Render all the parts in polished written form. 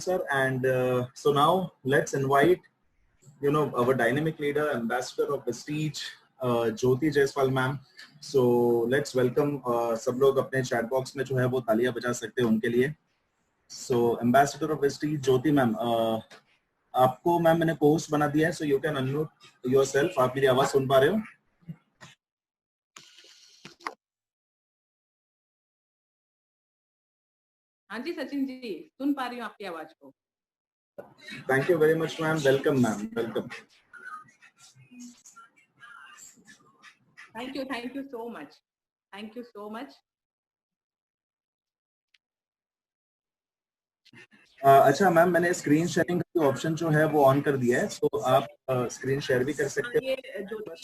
sir. And so now let's invite, our dynamic leader, ambassador of Vestige, Jyoti Jaiswal ma'am. So let's welcome सब लोग अपने chat box में जो है वो तालियां बजा सकते हैं उनके लिए. So ambassador of Vestige, Jyoti ma'am, आपको मैम मैंने co-host बना दिया है, so you can unmute yourself. आप मेरी आवाज सुन पा रहे हो? हाँ जी सचिन जी, सुन पा रही हूँ आपकी आवाज को. Thank you very much ma'am. Welcome ma'am. Welcome. Thank you so much. Thank you so much. अच्छा मैम, मैंने स्क्रीन शेयरिंग का ऑप्शन जो है वो ऑन कर दिया है, तो आप स्क्रीन शेयर भी कर सकते हैं.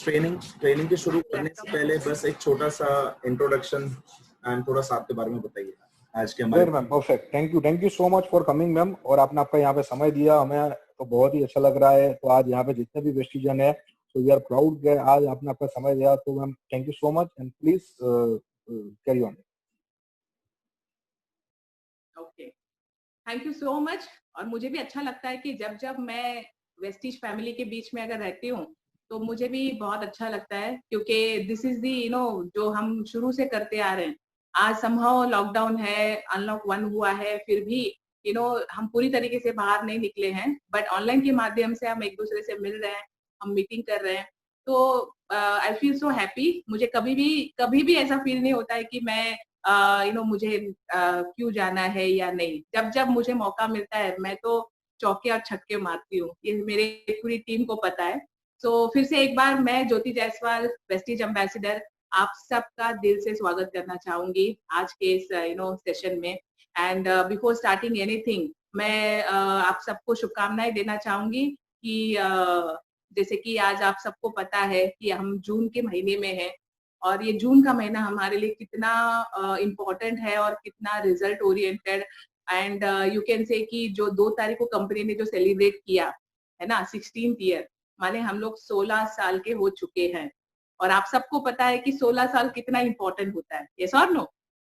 ट्रेनिंग के शुरू करने से पहले बस एक छोटा सा इंट्रोडक्शन एंड थोड़ा सा आपके बारे में बताइए आज के हमारे. Ma'am perfect, thank you so much for coming ma'am. और आपने आपका यहाँ पे समय दिया, हमें तो बहुत ही अच्छा लग रहा है. तो आज यहाँ पे जितने भी वेस्टिजन है, तो वी आर प्राउड कि आज आपने आपका समय दिया. तो ma'am thank you so much and please carry on. Okay, thank you so much. और मुझे भी अच्छा लगता है कि जब मैं वेस्टिज फैमिली के बीच में अगर रहती हूँ तो मुझे भी बहुत अच्छा लगता है, क्योंकि दिस इज दी जो हम शुरू से करते आ रहे हैं. आज समहाउ लॉकडाउन है, अनलॉक 1 हुआ है, फिर भी हम पूरी तरीके से बाहर नहीं निकले हैं, बट ऑनलाइन के माध्यम से हम एक दूसरे से मिल रहे हैं, हम मीटिंग कर रहे हैं. तो आई फील सो हैप्पी. मुझे कभी भी ऐसा फील नहीं होता है कि मैं मुझे क्यों जाना है या नहीं. जब मुझे मौका मिलता है मैं तो चौके और छक्के मारती हूँ. ये मेरे पूरी टीम को पता है. तो फिर से एक बार मैं ज्योति जायसवाल, वेस्टिज एम्बेसडर, आप सबका दिल से स्वागत करना चाहूंगी आज के इस सेशन में. एंड बिफोर स्टार्टिंग एनीथिंग, मैं आप सबको शुभकामनाएं देना चाहूंगी कि जैसे कि आज आप सबको पता है कि हम जून के महीने में हैं, और ये जून का महीना हमारे लिए कितना इम्पोर्टेंट है और कितना result oriented. And you can say कि जो 2 तारीख को कंपनी ने जो सेलिब्रेट किया है ना, 16th ईयर, माने हम लोग 16 साल के हो चुके हैं. और आप सबको पता है कि 16 साल कितना इम्पोर्टेंट होता है. यस और नो?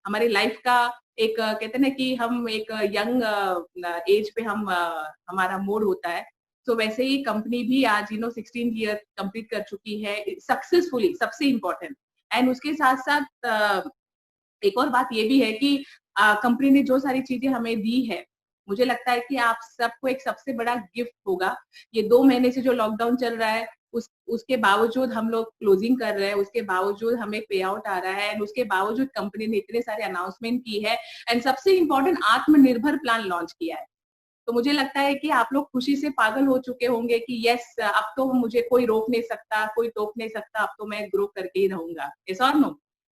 हमारी लाइफ का एक कहते हैं ना कि हम एक यंग एज पे हमारा मोड होता है. तो वैसे ही कंपनी भी आज 16 ईयर कंप्लीट कर चुकी है सक्सेसफुली, सबसे इम्पोर्टेंट. एंड उसके साथ साथ एक और बात ये भी है कि कंपनी ने जो सारी चीजें हमें दी है, मुझे लगता है कि आप सबको एक सबसे बड़ा गिफ्ट होगा. ये 2 महीने से जो लॉकडाउन चल रहा है, उसके बावजूद हम लोग क्लोजिंग कर रहे हैं, उसके बावजूद हमें पे आउट आ रहा है, एंड उसके बावजूद कंपनी ने इतने सारे अनाउंसमेंट की है, एंड सबसे इम्पोर्टेंट आत्मनिर्भर प्लान लॉन्च किया है. तो मुझे लगता है कि आप लोग खुशी से पागल हो चुके होंगे कि यस, अब तो मुझे कोई रोक नहीं सकता, कोई टोक नहीं सकता, अब तो मैं ग्रो करके ही रहूंगा. यस और नो?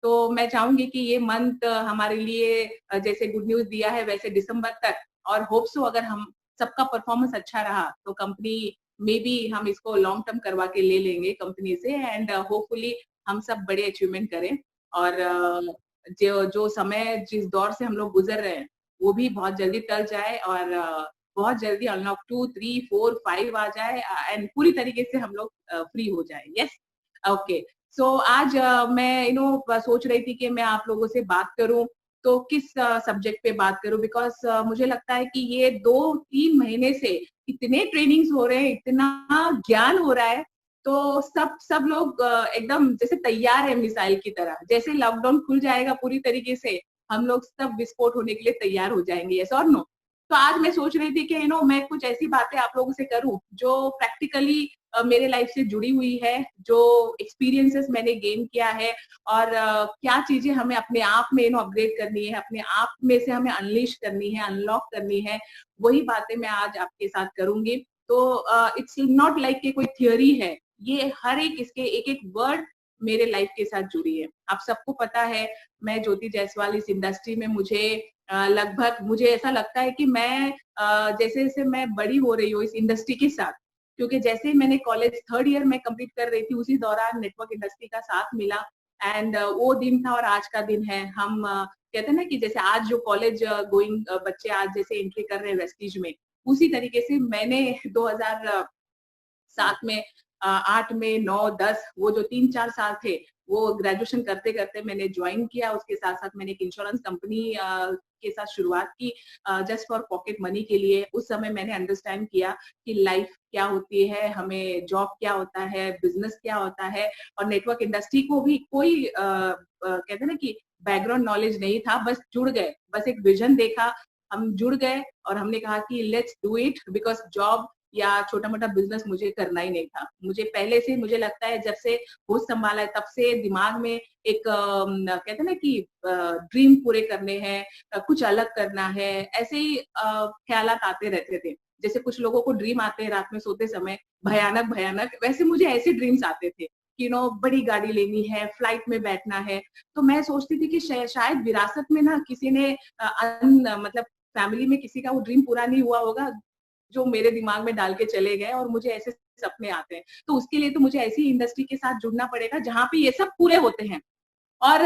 तो मैं चाहूंगी कि ये मंथ हमारे लिए जैसे गुड न्यूज दिया है, वैसे दिसंबर तक, और होप सो अगर हम सबका परफॉर्मेंस अच्छा रहा तो कंपनी में भी हम इसको लॉन्ग टर्म करवा के ले लेंगे कंपनी से, एंड होपफुली हम सब बड़े अचीवमेंट करें. और जो समय, जिस दौर से हम लोग गुजर रहे हैं, वो भी बहुत जल्दी टल जाए, और बहुत जल्दी अनलॉक 2, 3, 4, 5 आ जाए, एंड पूरी तरीके से हम लोग फ्री हो जाए. Yes, okay. सो आज मैं सोच रही थी कि मैं आप लोगों से बात करूं, तो किस सब्जेक्ट पे बात करूं, बिकॉज मुझे लगता है कि ये 2-3 महीने से इतने ट्रेनिंग्स हो रहे हैं, इतना ज्ञान हो रहा है, तो सब लोग एकदम जैसे तैयार है मिसाइल की तरह. जैसे लॉकडाउन खुल जाएगा पूरी तरीके से, हम लोग सब विस्फोट होने के लिए तैयार हो जाएंगे. यस और नो? तो आज मैं सोच रही थी कि मैं कुछ ऐसी बातें आप लोगों से करूं जो प्रैक्टिकली मेरे लाइफ से जुड़ी हुई है, जो एक्सपीरियंसेस मैंने गेन किया है, और क्या चीजें हमें अपने आप में अपग्रेड करनी है, अपने आप में से हमें अनलीश करनी है, अनलॉक करनी है, वही बातें मैं आज आपके साथ करूंगी. तो इट्स नॉट लाइक कि कोई थियोरी है, ये हर एक इसके एक वर्ड मेरे लाइफ के साथ जुड़ी है. आप सबको पता है, मैं ज्योति जायसवाल इस इंडस्ट्री में मुझे लगभग मुझे ऐसा लगता है कि मैं जैसे जैसे मैं बड़ी हो रही हूँ इस इंडस्ट्री के साथ, क्योंकि जैसे ही मैंने कॉलेज 3rd ईयर में कंप्लीट कर रही थी, उसी दौरान नेटवर्क इंडस्ट्री का साथ मिला, एंड वो दिन था और आज का दिन है. हम कहते हैं ना कि जैसे आज जो कॉलेज गोइंग बच्चे आज जैसे एंट्री कर रहे हैं वेस्टिज में, उसी तरीके से मैंने 2007 में 8 में 9, 10 वो जो 3-4 साल थे, वो ग्रेजुएशन करते करते मैंने ज्वाइन किया. उसके साथ साथ मैंने एक इंश्योरेंस कंपनी के साथ शुरुआत की जस्ट फॉर पॉकेट मनी के लिए। उस समय मैंने अंडरस्टैंड किया कि लाइफ क्या होती है, हमें जॉब क्या होता है, बिजनेस क्या होता है, और नेटवर्क इंडस्ट्री को भी कोई कहते हैं ना कि बैकग्राउंड नॉलेज नहीं था, बस जुड़ गए, बस एक विजन देखा, हम जुड़ गए और हमने कहा कि let's do it, because job या छोटा मोटा बिजनेस मुझे करना ही नहीं था। मुझे पहले से मुझे लगता है जब से होश संभाला है तब से दिमाग में एक कहते हैं ना कि ड्रीम पूरे करने हैं, कुछ अलग करना है, ऐसे ही ख्यालात आते रहते थे। जैसे कुछ लोगों को ड्रीम आते हैं रात में सोते समय भयानक भयानक, वैसे मुझे ऐसे ड्रीम्स आते थे कि बड़ी गाड़ी लेनी है, फ्लाइट में बैठना है। तो मैं सोचती थी कि शायद विरासत में ना किसी ने मतलब फैमिली में किसी का वो ड्रीम पूरा नहीं हुआ होगा जो मेरे दिमाग में डाल के चले गए, और मुझे ऐसे सपने आते हैं। तो उसके लिए तो मुझे ऐसी इंडस्ट्री के साथ जुड़ना पड़ेगा जहाँ पे ये सब पूरे होते हैं। और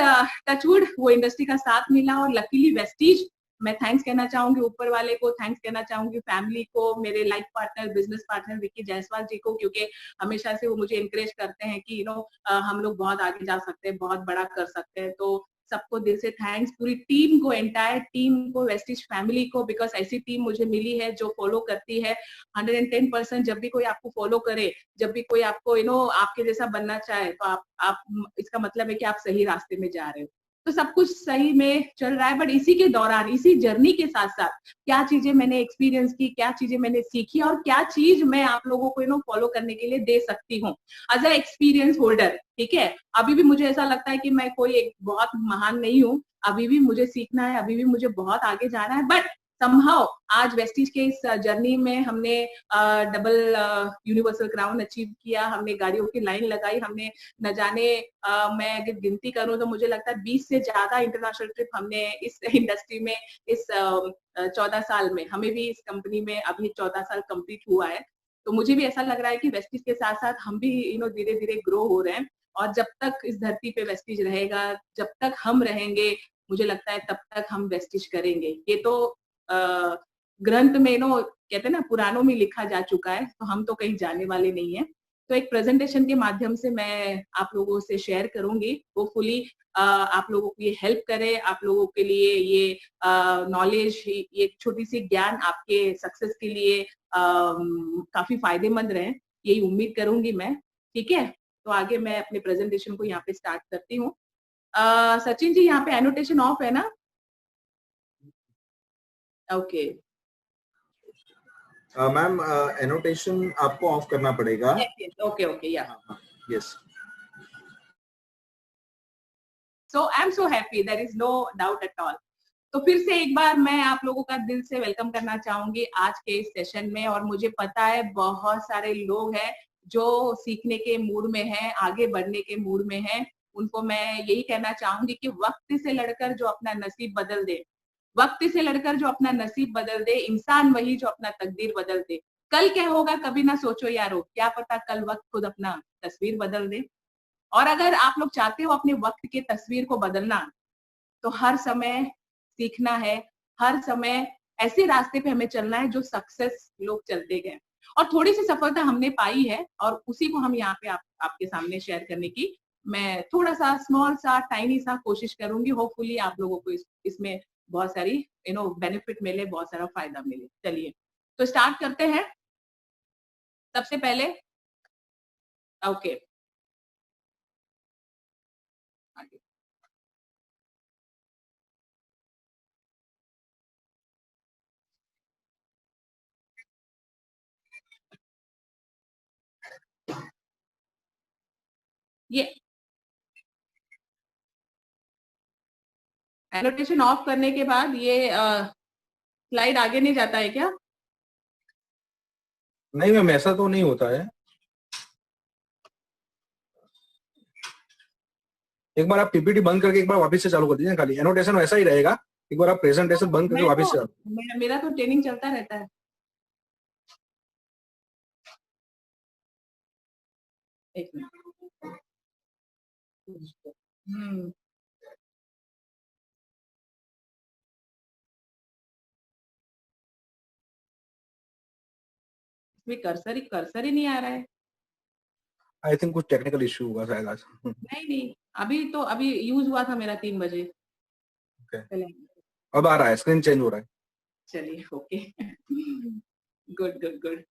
टचवुड वो इंडस्ट्री का साथ मिला, और लकीली वेस्टीज, मैं थैंक्स कहना चाहूंगी ऊपर वाले को, थैंक्स कहना चाहूंगी फैमिली को, मेरे life partner, business partner Vicky Jaiswal ji को, क्योंकि हमेशा से वो मुझे इंकरेज करते हैं कि हम लोग बहुत आगे जा सकते हैं, बहुत बड़ा कर सकते हैं। तो सबको दिल से थैंक्स, पूरी टीम को, एंटायर टीम को, वेस्टिज फैमिली को, बिकॉज ऐसी टीम मुझे मिली है जो फॉलो करती है 110%। जब भी कोई आपको फॉलो करे, जब भी कोई आपको आपके जैसा बनना चाहे, तो आप इसका मतलब है कि आप सही रास्ते में जा रहे हो। तो सब कुछ सही में चल रहा है, बट इसी के दौरान, इसी जर्नी के साथ साथ क्या चीजें मैंने एक्सपीरियंस की, क्या चीजें मैंने सीखी, और क्या चीज मैं आप लोगों को फॉलो करने के लिए दे सकती हूँ एज अ एक्सपीरियंस होल्डर। ठीक है, अभी भी मुझे ऐसा लगता है कि मैं कोई एक बहुत महान नहीं हूँ, अभी भी मुझे सीखना है, अभी भी मुझे बहुत आगे जाना है। बट समहाउ आज वेस्टीज के इस जर्नी में हमने डबल यूनिवर्सल क्राउन अचीव किया, हमने गाड़ियों की लाइन लगाई, हमने न जाने मैं अगर गिनती करूं तो मुझे लगता है 20 से ज्यादा इंटरनेशनल ट्रिप हमने इस इंडस्ट्री में, इस 14 साल में, हमें भी इस कंपनी में अभी 14 साल कंप्लीट हुआ है। तो मुझे भी ऐसा लग रहा है कि वेस्टीज के साथ साथ हम भी धीरे धीरे ग्रो हो रहे हैं, और जब तक इस धरती पे वेस्टीज रहेगा, जब तक हम रहेंगे, मुझे लगता है तब तक हम वेस्टीज करेंगे। ये तो ग्रंथ में कहते हैं ना, पुराणों में लिखा जा चुका है, तो हम तो कहीं जाने वाले नहीं है। तो एक प्रेजेंटेशन के माध्यम से मैं आप लोगों से शेयर करूंगी, होपफुली आप लोगों को ये हेल्प करे, आप लोगों के लिए ये नॉलेज, ये छोटी सी ज्ञान आपके सक्सेस के लिए काफी फायदेमंद रहे, यही उम्मीद करूंगी मैं। ठीक है, तो आगे मैं अपने प्रेजेंटेशन को यहाँ पे स्टार्ट करती हूँ। सचिन जी, यहाँ पे एनोटेशन ऑफ है ना? ओके मैम, एनोटेशन आपको ऑफ करना पड़ेगा। ओके ओके, या yes. So I am so happy, there is no doubt at all. तो फिर से एक बार मैं आप लोगों का दिल से वेलकम करना चाहूंगी आज के इस सेशन में। और मुझे पता है बहुत सारे लोग हैं जो सीखने के मूड में हैं, आगे बढ़ने के मूड में हैं। उनको मैं यही कहना चाहूंगी कि वक्त से लड़कर जो अपना नसीब बदल दे, वक्त से लड़कर जो अपना नसीब बदल दे, इंसान वही जो अपना तकदीर बदल दे। कल क्या होगा कभी ना सोचो यारो, क्या पता कल वक्त खुद अपना तस्वीर बदल दे। और अगर आप लोग चाहते हो अपने वक्त के तस्वीर को बदलना, तो हर समय सीखना है, हर समय ऐसे रास्ते पे हमें चलना है जो सक्सेस लोग चलते गए। और थोड़ी सी सफलता हमने पाई है, और उसी को हम यहाँ पे आपके सामने शेयर करने की मैं थोड़ा सा स्मॉल सा टाइनी सा कोशिश करूंगी। होपफुली आप लोगों को इसमें बहुत सारी बेनिफिट मिले, बहुत सारा फायदा मिले। चलिए तो स्टार्ट करते हैं। सबसे पहले ओके, ये एनोटेशन ऑफ करने के बाद ये स्लाइड आगे नहीं जाता है क्या? नहीं मैम, ऐसा तो नहीं होता है। एक बार आप पीपीटी बंद करके एक बार वापस से चालू कर दीजिए, खाली एनोटेशन वैसा ही रहेगा। एक बार आप प्रेजेंटेशन बंद करके वापस से मेरा तो ट्रेनिंग चलता रहता है। एक मिनट। इसमें कर्सर ही नहीं आ रहा है। आई थिंक कुछ टेक्निकल इश्यू होगा शायद आज। नहीं, अभी यूज हुआ था मेरा 3 बजे। Okay. पहले अब आ रहा है, स्क्रीन चेंज हो रहा है। चलिए, okay. Good good good.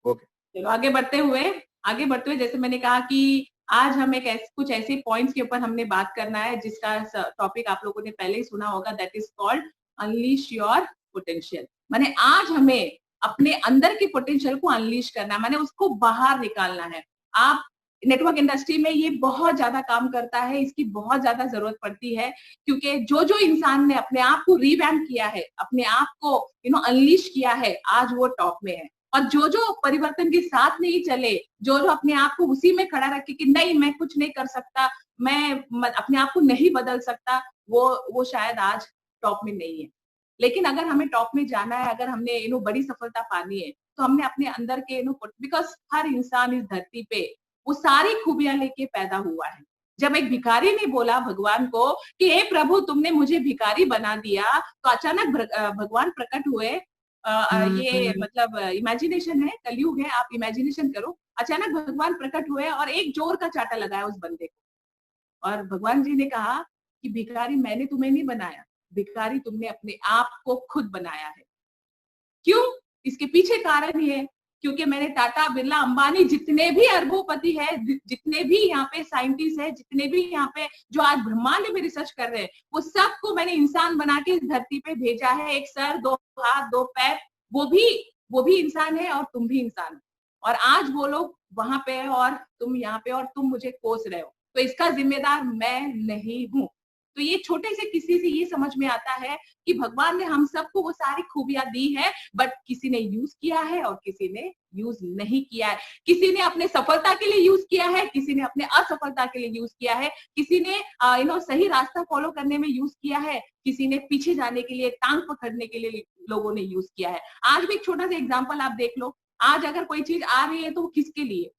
Okay, चलो आगे बढ़ते हुए जैसे मैंने कहा कि आज हम एक कुछ ऐसे पॉइंट्स के ऊपर हमने बात करना है जिसका टॉपिक आप लोगों ने पहले ही सुना होगा, that is called unleash your potential. माने आज हमें अपने अंदर के पोटेंशियल को अनलीश करना है, माने उसको बाहर निकालना है। आप नेटवर्क इंडस्ट्री में ये बहुत ज्यादा काम करता है, इसकी बहुत ज्यादा जरूरत पड़ती है, क्योंकि जो जो इंसान ने अपने आप को रिवैम्प किया है, अपने आप को अनलीश किया है, आज वो टॉप में है। और जो जो परिवर्तन के साथ नहीं चले, जो जो अपने आप को उसी में खड़ा रखे कि नहीं मैं कुछ नहीं कर सकता, मैं अपने आप को नहीं बदल सकता, वो शायद आज टॉप में नहीं है। लेकिन अगर हमें टॉप में जाना है, अगर हमने बड़ी सफलता पानी है, तो हमने अपने अंदर के बिकॉज हर इंसान इस धरती पे वो सारी खूबियां लेके पैदा हुआ है। जब एक भिखारी ने बोला भगवान को कि हे प्रभु तुमने मुझे भिखारी बना दिया, तो अचानक भगवान प्रकट हुए। ये मतलब इमेजिनेशन है, कलयुग है, आप इमेजिनेशन करो। अचानक भगवान प्रकट हुए और एक जोर का चाटा लगाया उस बंदे को, और भगवान जी ने कहा कि भिखारी मैंने तुम्हें नहीं बनाया, भिखारी तुमने अपने आप को खुद बनाया है। क्यों? इसके पीछे कारण ये, क्योंकि मैंने टाटा, बिरला, अंबानी, जितने भी अरबोपति है, जितने भी यहाँ पे साइंटिस्ट है, जितने भी यहाँ पे जो आज ब्रह्मांड में रिसर्च कर रहे हैं, वो सबको मैंने इंसान बना के इस धरती पे भेजा है। एक सर, दो हाथ, दो पैर, वो भी इंसान है और तुम भी इंसान हो। और आज वो लोग वहां पे है और तुम यहाँ पे, और तुम मुझे कोस रहे हो, तो इसका जिम्मेदार मैं नहीं हूँ। तो ये छोटे से किसी से ये समझ में आता है कि भगवान ने हम सबको वो सारी खूबियां दी है, बट किसी ने यूज किया है और किसी ने यूज नहीं किया है। किसी ने अपने सफलता के लिए यूज किया है, किसी ने अपने असफलता के लिए यूज किया है, किसी ने सही रास्ता फॉलो करने में यूज किया है, किसी ने पीछे जाने के लिए, टांग पकड़ने के लिए लोगों ने यूज किया है। आज भी एक छोटा सा एग्जाम्पल आप देख लो, आज अगर कोई चीज आ रही है तो वो किसके लिए?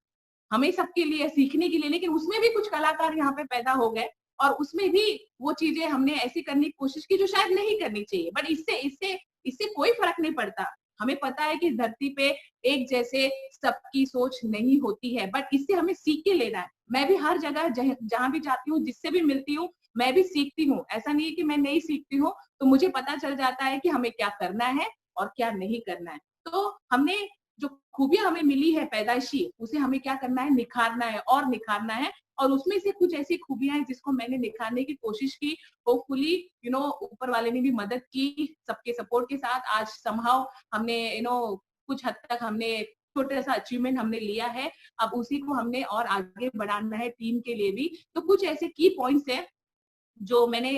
हमें सबके लिए, सीखने के लिए। लेकिन उसमें भी कुछ कलाकार यहाँ पे पैदा हो गए और उसमें भी वो चीजें हमने ऐसी करने की कोशिश की जो शायद नहीं करनी चाहिए, बट इससे इससे इससे कोई फर्क नहीं पड़ता। हमें पता है कि धरती पे एक जैसे सबकी सोच नहीं होती है, बट इससे हमें सीख के लेना है। मैं भी हर जगह जहां भी जाती हूँ, जिससे भी मिलती हूँ, मैं भी सीखती हूँ। ऐसा नहीं है कि मैं नहीं सीखती हूँ, तो मुझे पता चल जाता है कि हमें क्या करना है और क्या नहीं करना है। तो हमने जो खूबियां हमें मिली है पैदाइशी, उसे हमें क्या करना है? निखारना है और निखारना है। और उसमें से कुछ ऐसी खूबियां हैं जिसको मैंने निखारने की कोशिश की। होपफुली ऊपर वाले ने भी मदद की, सबके सपोर्ट के साथ आज समहाउ हमने कुछ हद तक हमने छोटा सा अचीवमेंट हमने लिया है। अब उसी को हमने और आगे बढ़ाना है टीम के लिए भी। तो कुछ ऐसे की पॉइंट्स है जो मैंने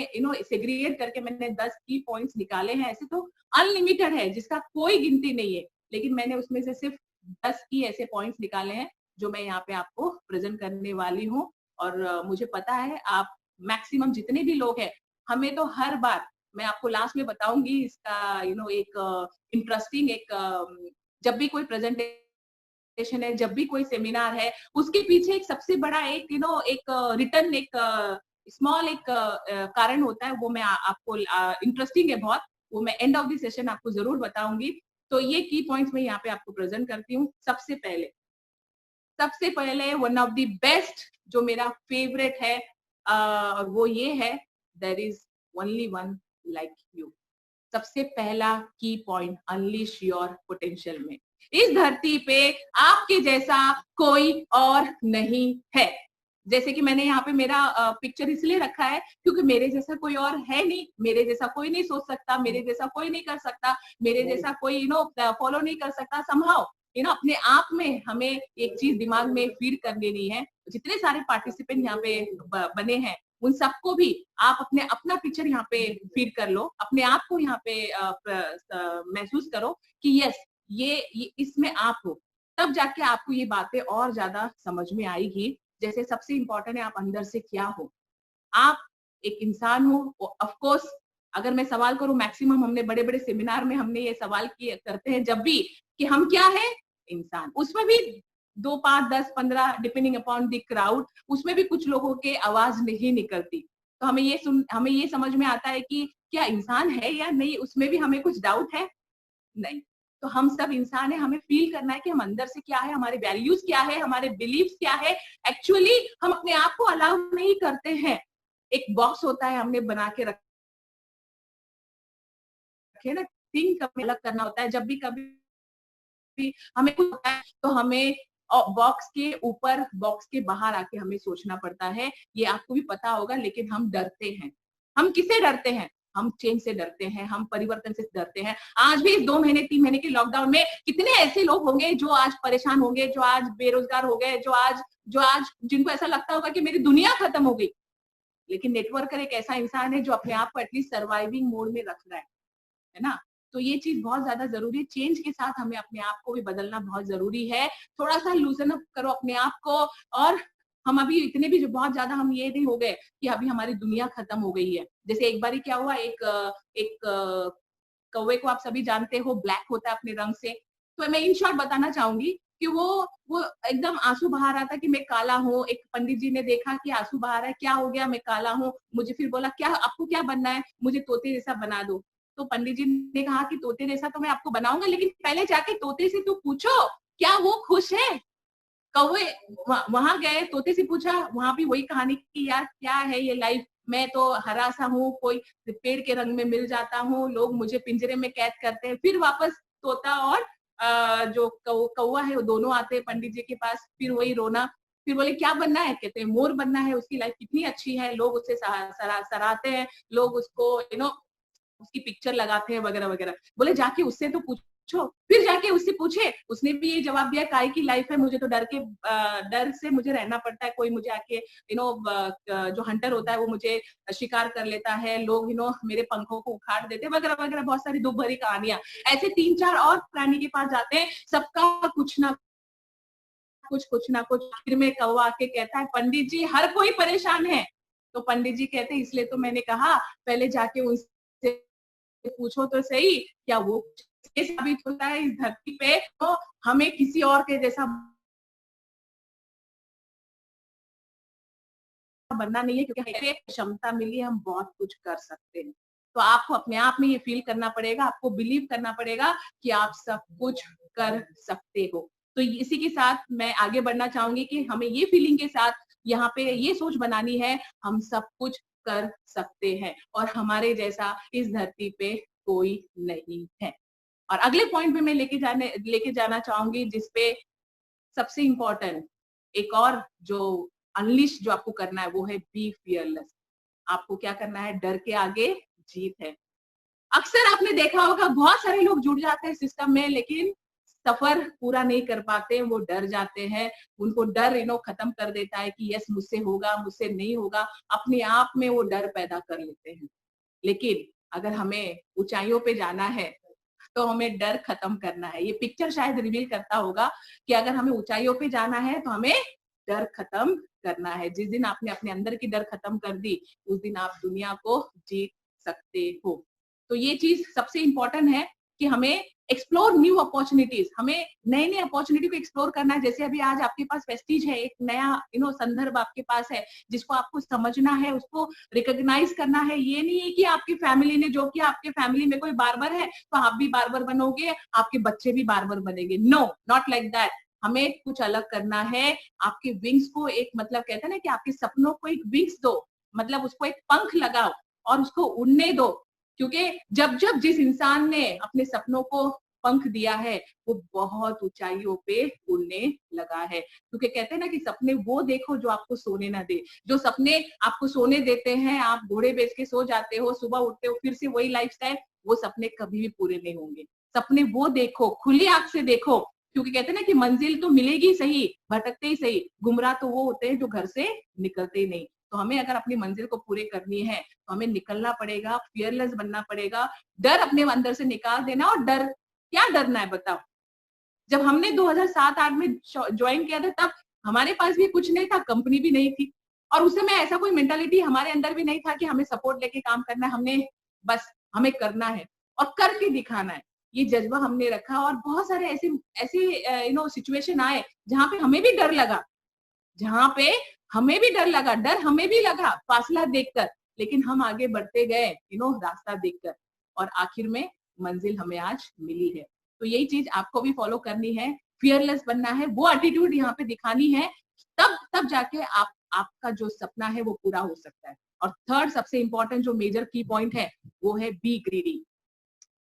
सेग्रीगेट करके मैंने 10 की पॉइंट्स निकाले हैं। ऐसे तो अनलिमिटेड है जिसका कोई गिनती नहीं है, लेकिन मैंने उसमें से सिर्फ 10 की ऐसे पॉइंट्स निकाले हैं जो मैं यहाँ पे आपको प्रेजेंट करने वाली हूँ। और मुझे पता है आप मैक्सिमम जितने भी लोग हैं, हमें तो हर बार, मैं आपको लास्ट में बताऊंगी इसका एक इंटरेस्टिंग एक जब भी कोई प्रेजेंटेशन है, जब भी कोई सेमिनार है, उसके पीछे एक सबसे बड़ा एक एक रिटर्न एक स्मॉल एक कारण होता है। वो मैं आपको इंटरेस्टिंग है बहुत, वो मैं एंड ऑफ द सेशन आपको जरूर बताऊंगी। तो ये की पॉइंट्स मैं यहाँ पे आपको प्रेजेंट करती हूँ। सबसे पहले वन ऑफ द बेस्ट जो मेरा फेवरेट है, वो ये है, there is only one like you. सबसे पहला की पॉइंट, अनलीश योर पोटेंशियल में। इस धरती पे आपके जैसा कोई और नहीं है। जैसे कि मैंने यहाँ पे मेरा पिक्चर इसलिए रखा है क्योंकि मेरे जैसा कोई और है नहीं, मेरे जैसा कोई नहीं सोच सकता, मेरे जैसा कोई नहीं कर सकता, मेरे जैसा कोई फॉलो नहीं कर सकता। समहाउ अपने आप में हमें एक चीज दिमाग में फीड कर लेनी है। जितने सारे पार्टिसिपेंट यहाँ पे बने हैं, उन सबको भी आप अपना पिक्चर यहाँ पे फीड कर लो, अपने आप को यहाँ पे महसूस करो कि यस ये इसमें आप हो। तब जाके आपको ये बातें और ज्यादा समझ में आएगी। जैसे सबसे इंपॉर्टेंट है आप अंदर से क्या हो। आप एक इंसान हो। ऑफ कोर्स अगर मैं सवाल करूं, मैक्सिमम हमने बड़े बड़े सेमिनार में हमने ये सवाल किए करते हैं जब भी कि हम क्या है, इंसान। उसमें भी 2, 5, 10, 15 डिपेंडिंग अपॉन द क्राउड, उसमें भी कुछ लोगों के आवाज नहीं निकलती। तो हमें ये समझ में आता है कि क्या इंसान है या नहीं, उसमें भी हमें कुछ डाउट है नहीं। तो हम सब इंसान है, हमें फील करना है कि हम अंदर से क्या है, हमारे वैल्यूज क्या है, हमारे बिलीव्स क्या है। एक्चुअली हम अपने आप को अलाउ नहीं करते हैं। एक बॉक्स होता है हमने बना के रखा रखे ना, थिंक हमें अलग करना होता है। जब भी कभी हमें कुछ होता है तो हमें बॉक्स के ऊपर, बॉक्स के बाहर आके हमें सोचना पड़ता है। ये आपको भी पता होगा, लेकिन हम डरते हैं। हम किससे डरते हैं? हम चेंज से डरते हैं, हम परिवर्तन से डरते हैं। आज भी इस 2 महीने 3 महीने के लॉकडाउन में कितने ऐसे लोग होंगे जो आज परेशान होंगे, जो आज बेरोजगार हो गए, जो आज जिनको ऐसा लगता होगा कि मेरी दुनिया खत्म हो गई। लेकिन नेटवर्कर एक ऐसा इंसान है जो अपने आप को एटलीस्ट सर्वाइविंग मोड में रख रहा है ना? तो ये चीज बहुत ज्यादा जरूरी है। चेंज के साथ हमें अपने आप को भी बदलना बहुत जरूरी है। थोड़ा सा लूजन अप करो अपने आप को। और हम अभी इतने भी जो बहुत ज्यादा हम ये नहीं हो गए कि अभी हमारी दुनिया खत्म हो गई है। जैसे एक बारी क्या हुआ, एक कौवे को आप सभी जानते हो, ब्लैक होता है अपने रंग से। तो मैं इन शॉर्ट बताना चाहूंगी कि वो एकदम आंसू बहा रहा था कि मैं काला हूँ। एक पंडित जी ने देखा कि आंसू बहा रहा है, क्या हो गया? मैं काला हूँ। मुझे फिर बोला, क्या आपको क्या बनना है? मुझे तोते जैसा बना दो। तो पंडित जी ने कहा कि तोते जैसा तो मैं आपको बनाऊंगा, लेकिन पहले जाके तोते से तो पूछो क्या वो खुश है। कौवे वहां गए, तोते से पूछा, वहां भी वही कहानी की, यार क्या है ये लाइफ, मैं तो हरा सा हूँ, कोई पेड़ के रंग में मिल जाता हूँ, लोग मुझे पिंजरे में कैद करते हैं। फिर वापस तोता और जो कौवा है वो दोनों आते हैं पंडित जी के पास, फिर वही रोना। फिर बोले क्या बनना है? कहते हैं मोर बनना है, उसकी लाइफ कितनी अच्छी है, लोग उससे सराहते हैं, लोग उसको उसकी पिक्चर लगाते हैं वगैरह वगैरह। बोले जाके उससे तो पूछो। फिर जाके उससे पूछे, उसने भी ये जवाब दिया, काय की लाइफ है, मुझे तो डर से मुझे रहना पड़ता है, कोई मुझे आके जो हंटर होता है वो मुझे शिकार कर लेता है, लोग मेरे पंखों को उखाड़ देते हैं वगैरह वगैरह। बहुत सारी दुख भरी कहानियां। ऐसे 3-4 और प्राणी के पास जाते हैं, सबका कुछ ना कुछ। फिर में कौवा आके कहता है, पंडित जी हर कोई परेशान है। तो पंडित जी कहते हैं, इसलिए तो मैंने कहा पहले जाके उनसे पूछो तो सही, क्या वो साबित होता है इस धरती पे, तो हमें किसी और के जैसा बनना नहीं है, क्योंकि हमें क्षमता मिली है, हम बहुत कुछ कर सकते हैं। तो आपको अपने आप में ये फील करना पड़ेगा, आपको बिलीव करना पड़ेगा कि आप सब कुछ कर सकते हो। तो इसी के साथ मैं आगे बढ़ना चाहूंगी कि हमें ये फीलिंग के साथ यहाँ पे ये सोच बनानी है, हम सब कुछ कर सकते हैं और हमारे जैसा इस धरती पे कोई नहीं है। और अगले पॉइंट पे मैं लेके जाना चाहूंगी, जिसपे सबसे इंपॉर्टेंट एक और जो अनलिश जो आपको करना है वो है बी फियरलेस। आपको क्या करना है? डर के आगे जीत है। अक्सर आपने देखा होगा बहुत सारे लोग जुड़ जाते हैं सिस्टम में, लेकिन सफर पूरा नहीं कर पाते, वो डर जाते हैं। उनको डर खत्म कर देता है कि यस मुझसे होगा, मुझसे नहीं होगा। अपने आप में वो डर पैदा कर लेते हैं। लेकिन अगर हमें ऊंचाइयों पे जाना है तो हमें डर खत्म करना है। ये पिक्चर शायद रिवील करता होगा कि अगर हमें ऊंचाइयों पे जाना है तो हमें डर खत्म करना है। जिस दिन आपने अपने अंदर की डर खत्म कर दी, उस दिन आप दुनिया को जीत सकते हो। तो ये चीज सबसे इंपॉर्टेंट है कि हमें एक्सप्लोर न्यू अपॉर्चुनिटीज, हमें नए नए अपॉर्चुनिटी को एक्सप्लोर करना है। जैसे अभी आज आपके पास वेस्टीज है, एक नया संदर्भ आपके पास है, जिसको आपको समझना है, उसको रिकॉग्नाइज करना है। ये नहीं है कि आपकी फैमिली ने जो किया, आपके फैमिली में कोई बार्बर है तो आप भी बार्बर बनोगे, आपके बच्चे भी बार्बर बनेंगे। No, not like that. हमें कुछ अलग करना है। आपके विंग्स को एक कहते हैं ना कि आपके सपनों को एक विंग्स दो, उसको एक पंख लगाओ और उसको उड़ने दो। क्योंकि जब जब जिस इंसान ने अपने सपनों को पंख दिया है, वो बहुत ऊंचाइयों पे उड़ने लगा है। क्योंकि कहते हैं ना कि सपने वो देखो जो आपको सोने ना दे। जो सपने आपको सोने देते हैं, आप घोड़े बेच के सो जाते हो, सुबह उठते हो फिर से वही लाइफस्टाइल, वो सपने कभी भी पूरे नहीं होंगे। सपने वो देखो, खुली आंख से देखो। क्योंकि कहते हैं ना कि मंजिल तो मिलेगी सही, भटकते ही सही, गुमराह तो वो होते हैं जो घर से निकलते ही नहीं। तो हमें अगर अपनी मंजिल को पूरे करनी है तो हमें निकलना पड़ेगा, फियरलेस बनना पड़ेगा, डर अपने अंदर से निकाल देना। और डर, क्या डरना है बताओ? जब हमने 2007-8 में ज्वाइन किया था, तब हमारे पास भी कुछ नहीं था, कंपनी भी नहीं थी, और उस समय ऐसा कोई मेंटालिटी हमारे अंदर भी नहीं था कि हमें सपोर्ट लेके काम करना है। हमने बस हमें करना है और करके दिखाना है, ये जज्बा हमने रखा। और बहुत सारे ऐसे ऐसे सिचुएशन आए जहाँ पे हमें भी डर लगा, डर हमें भी लगा फासला देखकर, लेकिन हम आगे बढ़ते गए रास्ता देखकर, और आखिर में मंजिल हमें आज मिली है। तो यही चीज आपको भी फॉलो करनी है, फियरलेस बनना है, वो एटीट्यूड यहाँ पे दिखानी है। तब जाके आपका जो सपना है वो पूरा हो सकता है। और थर्ड सबसे इंपॉर्टेंट जो मेजर की पॉइंट है वो है बी ग्रीडी।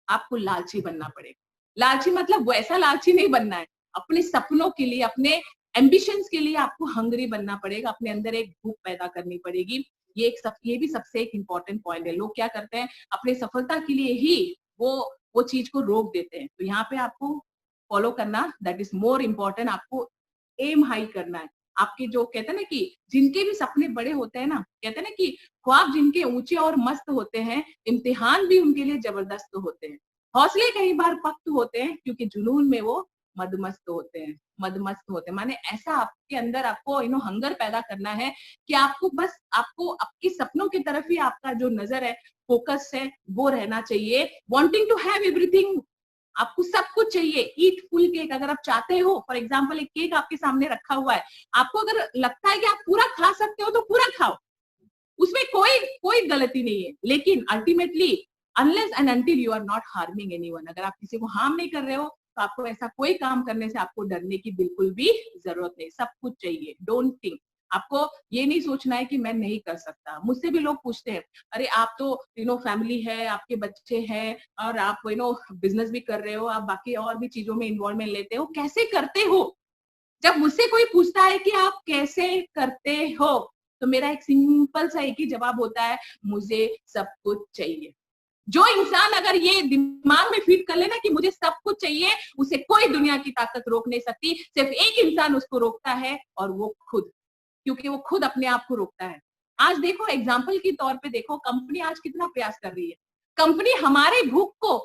आपको लालची बनना पड़ेगा। लालची मतलब वैसा लालची नहीं बनना है, अपने सपनों के लिए, अपने एम्बिशंस के लिए आपको हंग्री बनना पड़ेगा, अपने अंदर एक भूख पैदा करनी पड़ेगी। ये भी सबसे एक इम्पोर्टेंट पॉइंट है। लोग क्या करते हैं, अपने सफलता के लिए ही वो चीज को रोक देते हैं। तो यहाँ पे आपको फॉलो करना, दैट इज मोर इम्पोर्टेंट। आपको एम हाई करना है। आपके जो कहते हैं ना कि जिनके भी सपने बड़े होते हैं ना, कहते हैं ना कि ख्वाब जिनके ऊंचे और मस्त होते हैं, इम्तिहान भी उनके लिए जबरदस्त होते हैं। हौसले कई बार पख्त होते हैं क्योंकि जुनून में वो मदमस्त होते हैं, मदमस्त होते हैं। माने ऐसा आपके अंदर आपको हंगर पैदा करना है कि आपको आपके सपनों की तरफ ही आपका जो नजर है, फोकस है, वो रहना चाहिए। वांटिंग टू हैव एवरीथिंग, आपको सब कुछ चाहिए। ईट फुल केक अगर आप चाहते हो, फॉर एग्जाम्पल एक केक आपके सामने रखा हुआ है, आपको अगर लगता है कि आप पूरा खा सकते हो तो पूरा खाओ, उसमें कोई गलती नहीं है। लेकिन ultimately unless and until you are not harming anyone, अगर आप किसी को हार्म नहीं कर रहे हो तो आपको ऐसा कोई काम करने से आपको डरने की बिल्कुल भी जरूरत नहीं। सब कुछ चाहिए, डोंट थिंक। आपको ये नहीं सोचना है कि मैं नहीं कर सकता। मुझसे भी लोग पूछते हैं, अरे आप तो फैमिली है, आपके बच्चे हैं और आप बिजनेस भी कर रहे हो, आप बाकी और भी चीजों में इन्वॉल्वमेंट लेते हो, कैसे करते हो? जब मुझसे कोई पूछता है कि आप कैसे करते हो, तो मेरा एक सिंपल सा एक ही जवाब होता है, मुझे सब कुछ चाहिए। जो इंसान अगर ये दिमाग में फीड कर लेना कि मुझे सब कुछ चाहिए, उसे कोई दुनिया की ताकत रोक नहीं सकती। सिर्फ एक इंसान उसको रोकता है और वो खुद, क्योंकि वो खुद अपने आप को रोकता है। आज देखो, एग्जाम्पल के तौर पे देखो, कंपनी आज कितना प्रयास कर रही है। कंपनी हमारे भूख को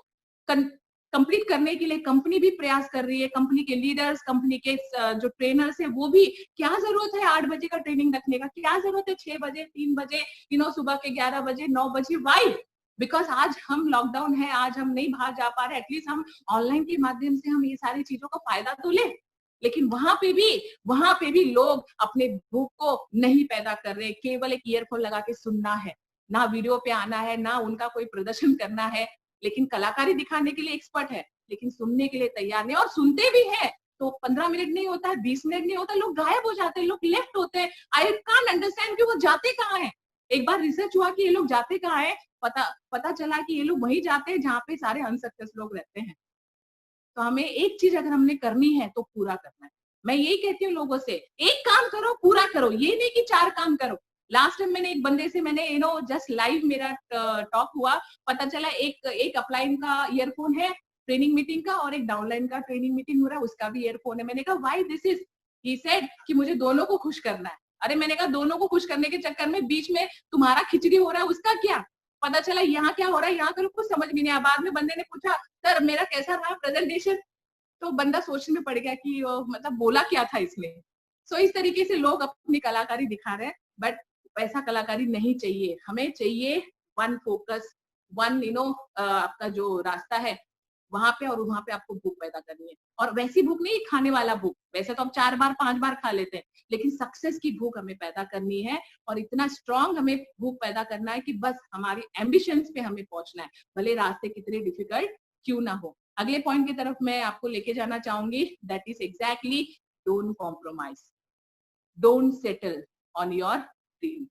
कंप्लीट करने के लिए कंपनी भी प्रयास कर रही है। कंपनी के लीडर्स, कंपनी के जो ट्रेनर्स है, वो भी, क्या जरूरत है 8 बजे का ट्रेनिंग रखने का, क्या जरूरत है 6 बजे, 3 बजे, सुबह के 11 बजे, 9 बजे? वाई? बिकॉज आज हम लॉकडाउन है, आज हम नहीं बाहर जा पा रहे, एटलीस्ट हम ऑनलाइन के माध्यम से हम ये सारी चीजों का फायदा तो ले। लेकिन वहां पे भी लोग अपने भूख को नहीं पैदा कर रहे। केवल एक ईयरफोन लगा के सुनना है, ना वीडियो पे आना है, ना उनका कोई प्रदर्शन करना है। लेकिन कलाकारी दिखाने के लिए एक्सपर्ट है, लेकिन सुनने के लिए तैयार नहीं। और सुनते भी है तो 15 मिनट नहीं होता है, 20 मिनट नहीं होता, लोग गायब हो जाते हैं, लोग लेफ्ट होते हैं। आई कांट अंडरस्टैंड कि वो जाते कहाँ हैं। एक बार रिसर्च हुआ कि ये लोग जाते कहाँ हैं, पता चला कि ये लोग वहीं जाते हैं जहाँ पे सारे अनसक्सेस लोग रहते हैं। तो हमें एक चीज अगर हमने करनी है तो पूरा करना है। मैं यही कहती हूँ लोगों से, एक काम करो, पूरा करो, ये नहीं कि 4 काम करो। लास्ट टाइम मैंने एक बंदे से जस्ट लाइव मेरा टॉक हुआ, पता चला एक अपलाइन का ईयरफोन है ट्रेनिंग मीटिंग का, और एक डाउनलाइन का ट्रेनिंग मीटिंग हो रहा है, उसका भी ईयरफोन है। मैंने कहा why this is? He said कि मुझे दोनों को खुश करना है। अरे मैंने कहा दोनों को खुश करने के चक्कर में बीच में तुम्हारा खिचड़ी हो रहा है, उसका क्या? पता चला यहाँ क्या हो रहा है, यहाँ तो कुछ समझ भी नहीं आया। बाद में बंदे ने पूछा, सर मेरा कैसा रहा प्रेजेंटेशन? तो बंदा सोचने में पड़ गया कि मतलब बोला क्या था इसने। सो इस तरीके से लोग अपनी कलाकारी दिखा रहे हैं, बट वैसा कलाकारी नहीं चाहिए। हमें चाहिए वन फोकस, वन आपका जो रास्ता है वहां पे, और वहां पे आपको भूख पैदा करनी है। और वैसी भूख नहीं, खाने वाला भूख, वैसे तो हम 4 बार 5 बार खा लेते हैं, लेकिन सक्सेस की भूख हमें पैदा करनी है। और इतना स्ट्रांग हमें भूख पैदा करना है कि बस हमारी एम्बिशंस पे हमें पहुंचना है, भले रास्ते कितने डिफिकल्ट क्यों ना हो। अगले पॉइंट की तरफ मैं आपको लेके जाना चाहूंगी, that is exactly don't compromise, don't settle on your dream,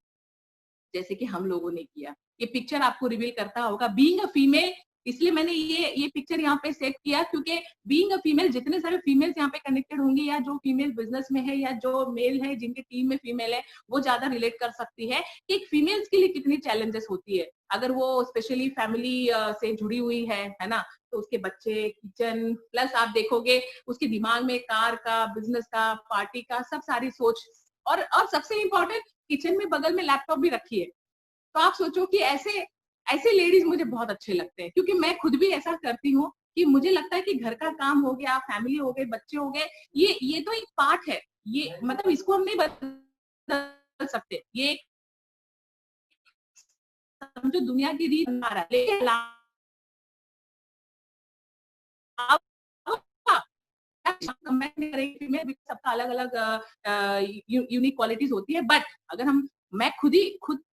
जैसे कि हम लोगों ने किया। ये पिक्चर आपको रिवील करता होगा बीइंग अ फीमेल। इसलिए मैंने ये पिक्चर यहाँ पे सेट किया क्योंकि बीइंग अ फीमेल, जितने सारे फीमेल्स यहाँ पे कनेक्टेड होंगे, या जो फीमेल बिजनेस में है, या जो मेल है जिनके टीम में फीमेल है, वो ज्यादा रिलेट कर सकती है कि एक फीमेल्स के लिए कितनी चैलेंजेस होती है। अगर वो स्पेशली फैमिली से जुड़ी हुई है ना, तो उसके बच्चे, किचन, प्लस आप देखोगे उसके दिमाग में कार का, बिजनेस का, पार्टी का, सब सारी सोच। और सबसे इम्पोर्टेंट, किचन में बगल में लैपटॉप भी रखी है। तो आप सोचो कि ऐसे ऐसे लेडीज मुझे बहुत अच्छे लगते हैं, क्योंकि मैं खुद भी ऐसा करती हूँ कि मुझे लगता है कि घर का काम हो गया, फैमिली हो गई, बच्चे हो गए, ये तो एक पार्ट है। ये मतलब इसको हम नहीं बदल सकते, ये समझो दुनिया की रीत बना रहा है। सबका अलग अलग यूनिक क्वालिटीज होती है, बट अगर मैं खुद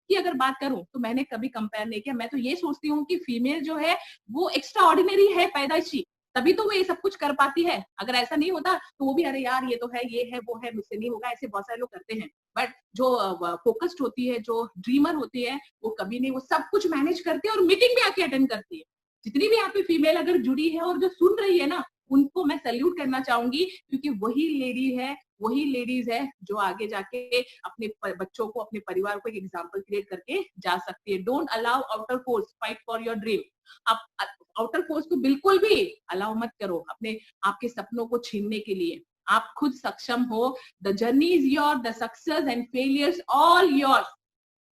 की अगर बात करूं तो मैंने कभी कंपेयर नहीं किया। मैं तो ये सोचती हूँ कि फीमेल जो है वो एक्स्ट्रा ऑर्डिनरी है, पैदाइशी, तभी तो वो ये सब कुछ कर पाती है। अगर ऐसा नहीं होता तो वो भी अरे यार ये तो है, ये है, वो है, मुझसे नहीं होगा, ऐसे बहुत सारे लोग करते हैं। बट जो फोकस्ड होती है, जो ड्रीमर होती है, वो कभी नहीं, वो सब कुछ मैनेज करती है और मीटिंग भी आके अटेंड करती है। जितनी भी यहाँ पे फीमेल अगर जुड़ी है और जो सुन रही है ना, उनको मैं सैल्यूट करना चाहूंगी, क्योंकि वही लेडीज है जो आगे जाके अपने बच्चों को, अपने परिवार को एक एग्जाम्पल क्रिएट करके जा सकती है। Don't allow outer force fight for your dream. आप आउटर फोर्स को बिल्कुल भी अलाउ मत करो अपने आपके सपनों को छीनने के लिए। आप खुद सक्षम हो। The journey is your, the success and failures all your.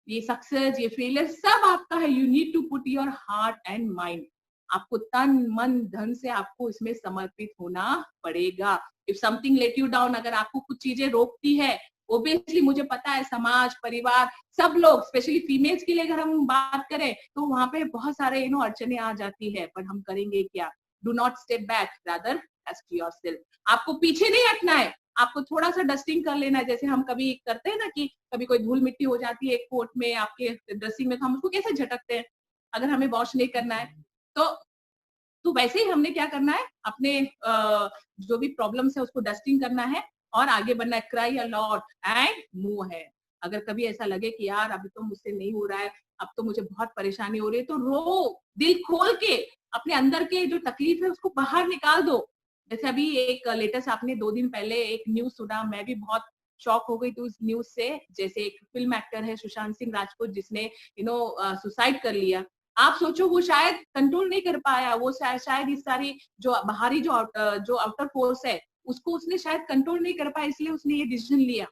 ये सक्सेस, ये फेलियर सब आपका है। You need to put your heart and mind. आपको तन मन धन से आपको इसमें समर्पित होना पड़ेगा। If something let you down, अगर आपको कुछ चीजें रोकती है, ओबियसली मुझे पता है समाज, परिवार, सब लोग, स्पेशली फीमेल्स के लिए अगर हम बात करें तो वहां पे बहुत सारे अड़चने आ जाती है, पर हम करेंगे क्या? Do not step back, rather trust yourself. आपको पीछे नहीं हटना है, आपको थोड़ा सा डस्टिंग कर लेना है। जैसे हम कभी करते हैं ना कि कभी कोई धूल मिट्टी हो जाती है कोट में, आपके ड्रेसिंग में, तो हम उसको कैसे झटकते हैं अगर हमें वॉश नहीं करना है। तो वैसे ही हमने क्या करना है, अपने जो भी प्रॉब्लम्स है उसको डस्टिंग करना है और आगे बढ़ना है। Cry a lot and move है। अगर कभी ऐसा लगे कि यार अभी तो मुझसे नहीं हो रहा है, अब तो मुझे बहुत परेशानी हो रही है, तो रो, दिल खोल के अपने अंदर के जो तकलीफ है उसको बाहर निकाल दो। जैसे अभी एक लेटेस्ट आपने 2 दिन पहले एक न्यूज सुना, मैं भी बहुत शॉक हो गई थी उस न्यूज से। जैसे एक फिल्म एक्टर है सुशांत सिंह राजपूत, जिसने सुसाइड कर लिया। आप सोचो, वो शायद कंट्रोल नहीं कर पाया, वो शायद इस सारी जो बाहरी जो आउटर फोर्स है उसको उसने शायद कंट्रोल नहीं कर पाया, इसलिए उसने ये डिसीजन लिया।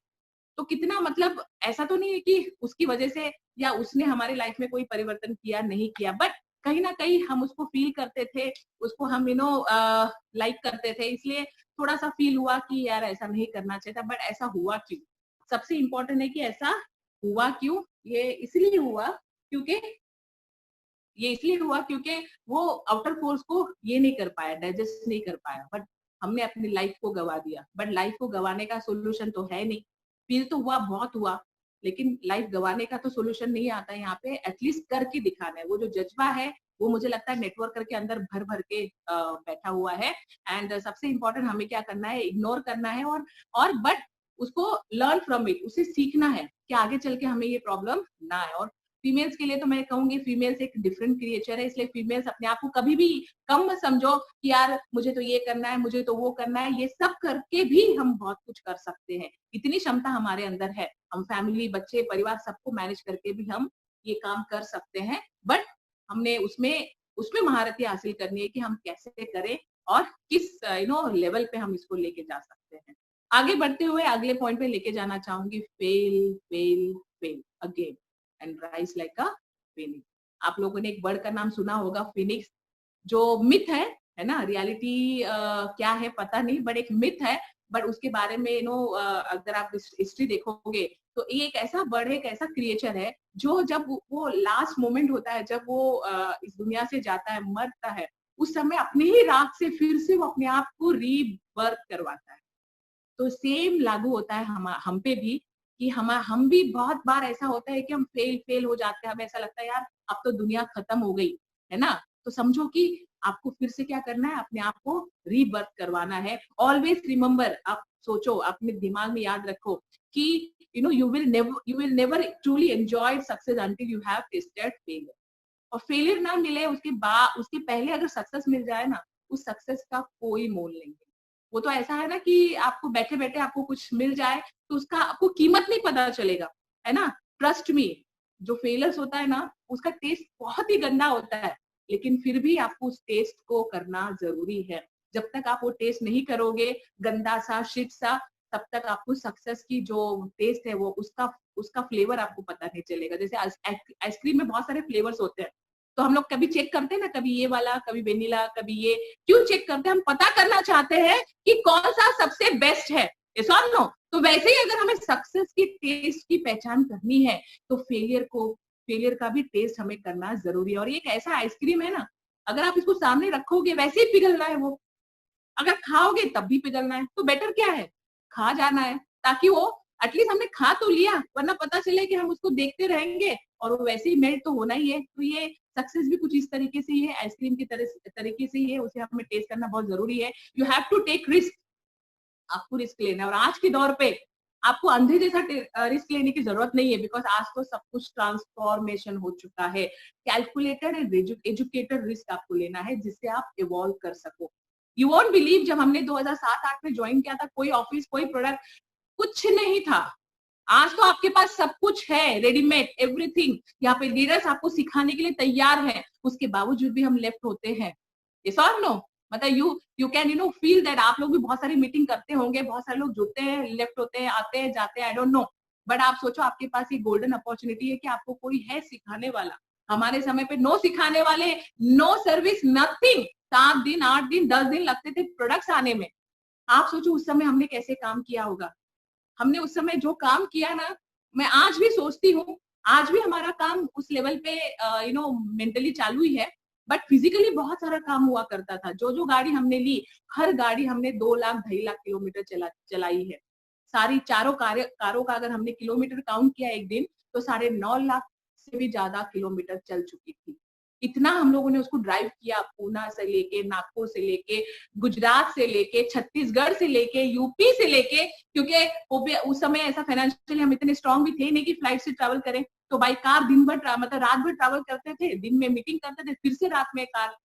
तो कितना, मतलब ऐसा तो नहीं है कि उसकी वजह से या उसने हमारे लाइफ में कोई परिवर्तन किया नहीं किया, बट कहीं ना कहीं हम उसको फील करते थे, उसको हम लाइक करते थे, इसलिए थोड़ा सा फील हुआ कि यार ऐसा नहीं करना चाहिए था। बट ऐसा हुआ क्यों? सबसे इम्पोर्टेंट है कि ऐसा हुआ क्यों। ये इसलिए हुआ क्योंकि वो आउटर फोर्स को ये नहीं कर पाया, डाइजेस्ट नहीं कर पाया, बट हमने अपनी लाइफ को गवा दिया। बट लाइफ को गवाने का सोल्यूशन तो है नहीं। फील तो हुआ, बहुत हुआ, लेकिन लाइफ गवाने का तो सोल्यूशन नहीं आता है। यहाँ पे एटलीस्ट करके दिखाना है। वो जो जज्बा है वो मुझे लगता है नेटवर्कर के अंदर भर भर के बैठा हुआ है। एंड सबसे इम्पोर्टेंट हमें क्या करना है, इग्नोर करना है और बट उसको लर्न फ्रॉम इट, उसे सीखना है कि आगे चल के हमें ये प्रॉब्लम ना आए। और फीमेल्स के लिए तो मैं कहूंगी, फीमेल्स एक डिफरेंट क्रिएचर है, इसलिए फीमेल्स अपने आप को कभी भी कम मत समझो कि यार मुझे तो ये करना है, मुझे तो वो करना है। ये सब करके भी हम बहुत कुछ कर सकते हैं, इतनी क्षमता हमारे अंदर है। हम फैमिली, बच्चे, परिवार सबको मैनेज करके भी हम ये काम कर सकते हैं। बट हमने उसमें महारतें हासिल करनी है कि हम कैसे करें और किस लेवल पे हम इसको लेके जा सकते हैं। आगे बढ़ते हुए अगले पॉइंट पे लेके जाना चाहूंगी, fail fail fail again and rise like a Phoenix. आप लोगों ने एक बर्ड का नाम सुना होगा, फिनिक्स, जो मिथ है ना। रियलिटी क्या है पता नहीं, बट एक मिथ है। बट उसके बारे में अगर आप हिस्ट्री देखोगे तो ये एक ऐसा बर्ड है, एक ऐसा क्रिएचर है जो जब वो लास्ट मोमेंट होता है, जब वो इस दुनिया से जाता है, मरता है, उस समय अपने ही राख से फिर से वो अपने आप को रीबर्थ करवाता है। तो सेम लागू होता है हम पे भी, कि हम भी बहुत बार ऐसा होता है कि हम फेल हो जाते हैं। हमें ऐसा लगता है यार अब तो दुनिया खत्म हो गई है ना। तो समझो कि आपको फिर से क्या करना है, अपने आप को रीबर्थ करवाना है। ऑलवेज रिमेम्बर, आप सोचो, अपने दिमाग में याद रखो कि you will never truly enjoy success until you have tested failure. और फेलियर ना मिले उसके पहले अगर सक्सेस मिल जाए ना, उस सक्सेस का कोई मोल नहीं है। वो तो ऐसा है ना कि आपको बैठे बैठे आपको कुछ मिल जाए तो उसका आपको कीमत नहीं पता चलेगा, है ना। ट्रस्ट मी, जो फेलियर्स होता है ना उसका टेस्ट बहुत ही गंदा होता है, लेकिन फिर भी आपको उस टेस्ट को करना जरूरी है। जब तक आप वो टेस्ट नहीं करोगे, गंदा सा, शिट सा, तब तक आपको सक्सेस की जो टेस्ट है वो उसका फ्लेवर आपको पता नहीं चलेगा। जैसे आइसक्रीम में बहुत सारे फ्लेवर्स होते हैं, तो हम लोग कभी चेक करते हैं ना, कभी ये वाला, कभी वेनिला, कभी ये। क्यों चेक करते हैं? हम पता करना चाहते हैं कि कौन सा सबसे बेस्ट है, यस और नो। तो वैसे ही अगर हमें सक्सेस की टेस्ट की पहचान करनी है तो फेलियर का भी टेस्ट हमें करना जरूरी है। और ये एक ऐसा आइसक्रीम है ना, अगर आप इसको सामने रखोगे वैसे ही पिघलना है वो, अगर खाओगे तब भी पिघलना है। तो बेटर क्या है, खा जाना है, ताकि वो एटलीस्ट हमने खा तो लिया, वरना पता चले कि हम उसको देखते रहेंगे और वो वैसे ही मेल्ट तो होना ही है। तो ये सक्सेस भी कुछ इस तरीके से ही है, आइसक्रीम की तरीके से ही है, उसे हमें टेस्ट करना बहुत जरूरी है। You have to take risk, आपको रिस्क लेना है। और आज के दौर पे आपको अंधे जैसा रिस्क लेने की जरूरत नहीं है, बिकॉज आज तो सब कुछ ट्रांसफॉर्मेशन हो चुका है। कैलकुलेटेड एंड एजुकेटेड रिस्क आपको लेना है जिससे आप इवॉल्व कर सको। यू वोंट बिलीव, जब हमने 2007-8 में ज्वाइन किया था, कोई ऑफिस, कोई प्रोडक्ट, कुछ नहीं था। आज तो आपके पास सब कुछ है, रेडीमेड एवरीथिंग। यहाँ पे लीडर्स आपको सिखाने के लिए तैयार हैं, उसके बावजूद भी हम लेफ्ट होते हैं। यस और नो? मतलब यू कैन फील दैट। आप लोग भी बहुत सारी मीटिंग करते होंगे, बहुत सारे लोग जुड़ते हैं, लेफ्ट होते हैं, आते हैं, जाते हैं, आई डोंट नो। बट आप सोचो, आपके पास ये गोल्डन अपॉर्चुनिटी है कि आपको कोई है सिखाने वाला। हमारे समय पे नो सिखाने वाले, नो सर्विस, नथिंग। 7 दिन, 8 दिन, 10 दिन लगते थे प्रोडक्ट्स आने में। आप सोचो उस समय हमने कैसे काम किया होगा। हमने उस समय जो काम किया ना, मैं आज भी सोचती हूँ, आज भी हमारा काम उस लेवल पे मेंटली चालू ही है, बट फिजिकली बहुत सारा काम हुआ करता था। जो जो गाड़ी हमने ली, हर गाड़ी हमने 2 लाख 2.5 लाख किलोमीटर चलाई है। सारी चारों कारों का अगर हमने किलोमीटर काउंट किया एक दिन, तो 9.5 लाख से भी ज्यादा किलोमीटर चल चुकी थी। इतना हम लोगों ने उसको ड्राइव किया, पूना से लेके, नागपुर से लेके, गुजरात से लेके, छत्तीसगढ़ से लेके, यूपी से लेके, क्योंकि उस समय ऐसा फाइनेंशियली हम इतने स्ट्रांग भी थे नहीं कि फ्लाइट से ट्रैवल करें। तो बाई कार दिन भर, मतलब रात भर ट्रैवल करते थे, दिन में मीटिंग करते थे, फिर से रात में कार।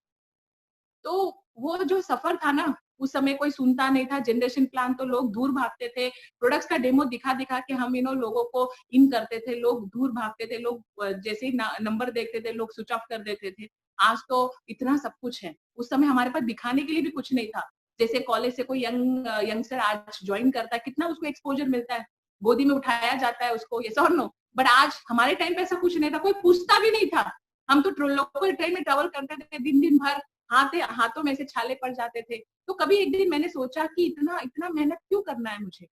तो वो जो सफर था ना, उस समय कोई सुनता नहीं था। जनरेशन प्लान तो लोग दूर भागते थे, प्रोडक्ट्स का डेमो दिखा दिखा के हम लोगों को इन करते थे, लोग दूर भागते थे, लोग जैसे ही नंबर देखते थे लोग स्विच ऑफ कर देते थे। आज तो इतना सब कुछ है, उस समय हमारे पास दिखाने के लिए भी कुछ नहीं था। जैसे कॉलेज से कोई यंगस्टर आज ज्वाइन करता है, कितना उसको एक्सपोजर मिलता है, गोदी में उठाया जाता है उसको, ये और नो। बट आज हमारे टाइम पे ऐसा कुछ नहीं था, कोई पूछता भी नहीं था। हम तो लोकल ट्रेन में ट्रेवल करते थे दिन दिन भर, हाथों में से छाले पड़ जाते थे। तो कभी एक दिन मैंने सोचा कि इतना इतना मेहनत क्यों करना है मुझे,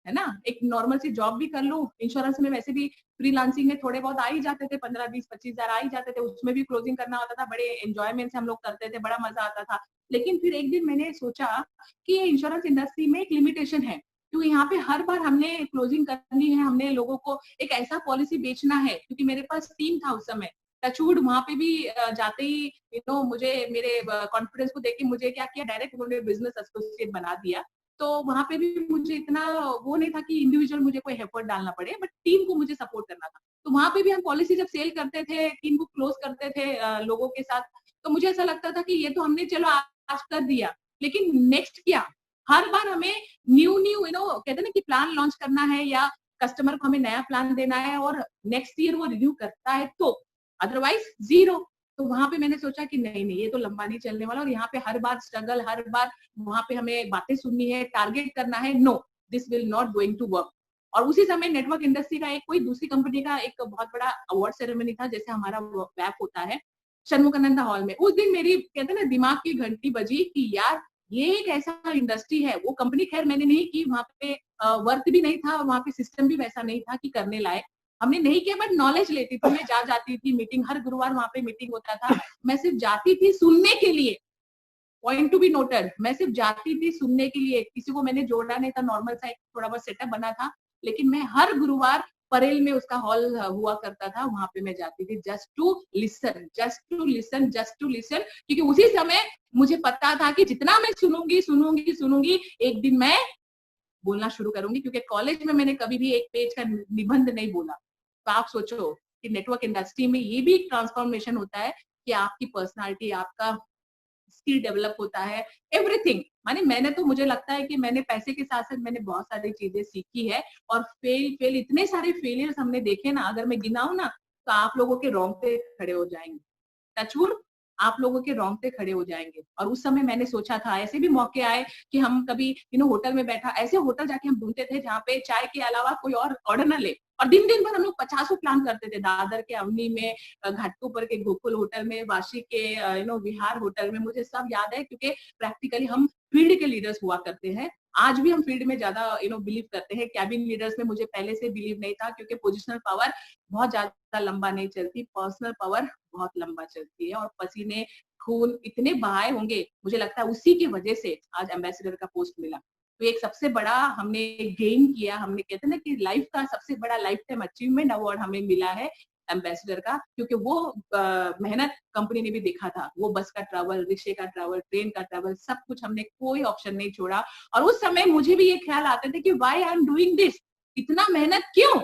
है ना? एक नॉर्मल सी जॉब भी कर लूं। इंश्योरेंस में वैसे भी फ्रीलांसिंग में थोड़े बहुत आ ही जाते थे, 15, 20, 25 हजार आ ही जाते थे। उसमें भी क्लोजिंग करना होता था, बड़े एंजॉयमेंट से हम लोग करते थे, बड़ा मजा आता था। लेकिन फिर एक दिन मैंने सोचा कि ये इंश्योरेंस इंडस्ट्री में एक लिमिटेशन है, क्योंकि यहाँ पे हर बार हमने क्लोजिंग करनी है, हमने लोगों को एक ऐसा पॉलिसी बेचना है। क्योंकि मेरे पास टीम था उस समय, टचवुड, वहां पे भी जाते ही मुझे मेरे कॉन्फिडेंस को देख के मुझे क्या किया, डायरेक्ट उन्होंने बिजनेस एसोसिएट बना दिया। तो वहां पे भी मुझे इतना वो नहीं था कि इंडिविजुअल मुझे कोई एफर्ट डालना पड़े, बट टीम को मुझे सपोर्ट करना था। तो वहां पे भी हम पॉलिसी जब सेल करते थे, टीम को क्लोज करते थे लोगों के साथ, तो मुझे ऐसा लगता था कि ये तो हमने चलो आज कर दिया, लेकिन नेक्स्ट क्या? हर बार हमें न्यू न्यू कहते ना कि प्लान लॉन्च करना है, या कस्टमर को हमें नया प्लान देना है, और नेक्स्ट ईयर वो रिव्यू करता है तो, अदरवाइज जीरो। तो वहां पे मैंने सोचा कि नहीं नहीं, ये तो लंबा नहीं चलने वाला, और यहाँ पे हर बार स्ट्रगल, हर बार वहां पे हमें बातें सुननी है, टारगेट करना है, no, this will not going to work. और उसी समय नेटवर्क इंडस्ट्री का एक कोई दूसरी कंपनी का एक बहुत बड़ा अवार्ड सेरेमनी था, जैसे हमारा वैप होता है षणमुखानंद हॉल में। उस दिन मेरी कहते ना दिमाग की घंटी बजी कि यार ये एक ऐसा इंडस्ट्री है। वो कंपनी खैर मैंने नहीं की, वहां पे वर्क भी नहीं था, वहां पे सिस्टम भी वैसा नहीं था कि करने लायक, हमने नहीं किया, बट नॉलेज लेती थी मैं, जाती थी मीटिंग, हर गुरुवार वहां पे मीटिंग होता था। मैं सिर्फ जाती थी सुनने के लिए, पॉइंट टू बी नोटेड, मैं सिर्फ जाती थी सुनने के लिए, किसी को मैंने जोड़ा नहीं था, नॉर्मल सा एक थोड़ा बहुत सेटअप बना था। लेकिन मैं हर गुरुवार परेल में उसका हॉल हुआ करता था, वहां पे मैं जाती थी just to listen, just to listen, just to listen. क्योंकि उसी समय मुझे पता था कि जितना मैं सुनूंगी सुनूंगी सुनूंगी, एक दिन मैं बोलना शुरू करूंगी। क्योंकि कॉलेज में मैंने कभी भी एक पेज का निबंध नहीं बोला। तो आप सोचो कि नेटवर्क इंडस्ट्री में ये भी एक ट्रांसफॉर्मेशन होता है कि आपकी पर्सनालिटी, आपका स्किल डेवलप होता है, एवरीथिंग। माने मैंने तो, मुझे लगता है कि मैंने पैसे के साथ साथ मैंने बहुत सारी चीजें सीखी है। और फेल इतने सारे फेलियर्स हमने देखे ना, अगर मैं गिनाऊं ना तो आप लोगों के रोंगटे खड़े हो जाएंगे, टचवुड, आप लोगों के रोंगटे खड़े हो जाएंगे। और उस समय मैंने सोचा था, ऐसे भी मौके आए कि हम कभी होटल में बैठा, ऐसे होटल जाके हम ढूंढते थे जहाँ पे चाय के अलावा कोई और ऑर्डर न ले, और दिन दिन भर हम लोग 50 प्लान करते थे, दादर के अवनी में, घाटकोपर के गोकुल होटल में, वाशी के विहार होटल में, मुझे सब याद है। क्योंकि प्रैक्टिकली हम फील्ड के लीडर्स हुआ करते हैं। आज भी हम फील्ड में ज्यादा बिलीव करते हैं। कैबिन लीडर्स में मुझे पहले से बिलीव नहीं था, क्योंकि पोजिशनल पावर बहुत ज्यादा लंबा नहीं चलती, पर्सनल पावर बहुत लंबा चलती है। और पसीने खून इतने बहाए होंगे, मुझे लगता है उसी की वजह से आज एम्बेसडर का पोस्ट मिला। तो एक सबसे बड़ा हमने गेन किया, हमने कहते हैं ना कि लाइफ का सबसे बड़ा लाइफ टाइम अचीवमेंट अवार्ड हमें मिला है एम्बेसडर का, क्योंकि वो मेहनत कंपनी ने भी देखा था। वो बस का ट्रैवल, रिक्शे का ट्रैवल, ट्रेन का ट्रैवल, सब कुछ हमने कोई ऑप्शन नहीं छोड़ा। और उस समय मुझे भी ये ख्याल आते थे कि why I am doing this, इतना मेहनत क्यों?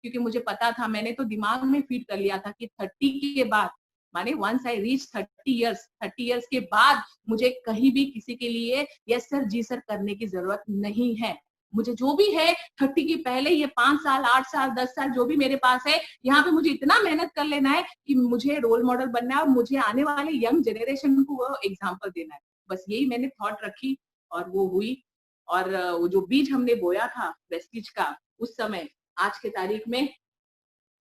क्योंकि मुझे पता था, मैंने तो दिमाग में फीड कर लिया था कि 30 के बाद, माने वंस आई रीच 30 इयर्स के बाद मुझे कहीं भी किसी के लिए यस सर जी सर करने की जरूरत नहीं है। मुझे जो भी है 30 के पहले, ये 5 साल 8 साल 10 साल जो भी मेरे पास है, यहाँ पे मुझे इतना मेहनत कर लेना है कि मुझे रोल मॉडल बनना है और मुझे आने वाले यंग जनरेशन को वो एग्जाम्पल देना है। बस यही मैंने थॉट रखी और वो हुई। और वो जो बीज हमने बोया था वेस्टिज का उस समय, आज के तारीख में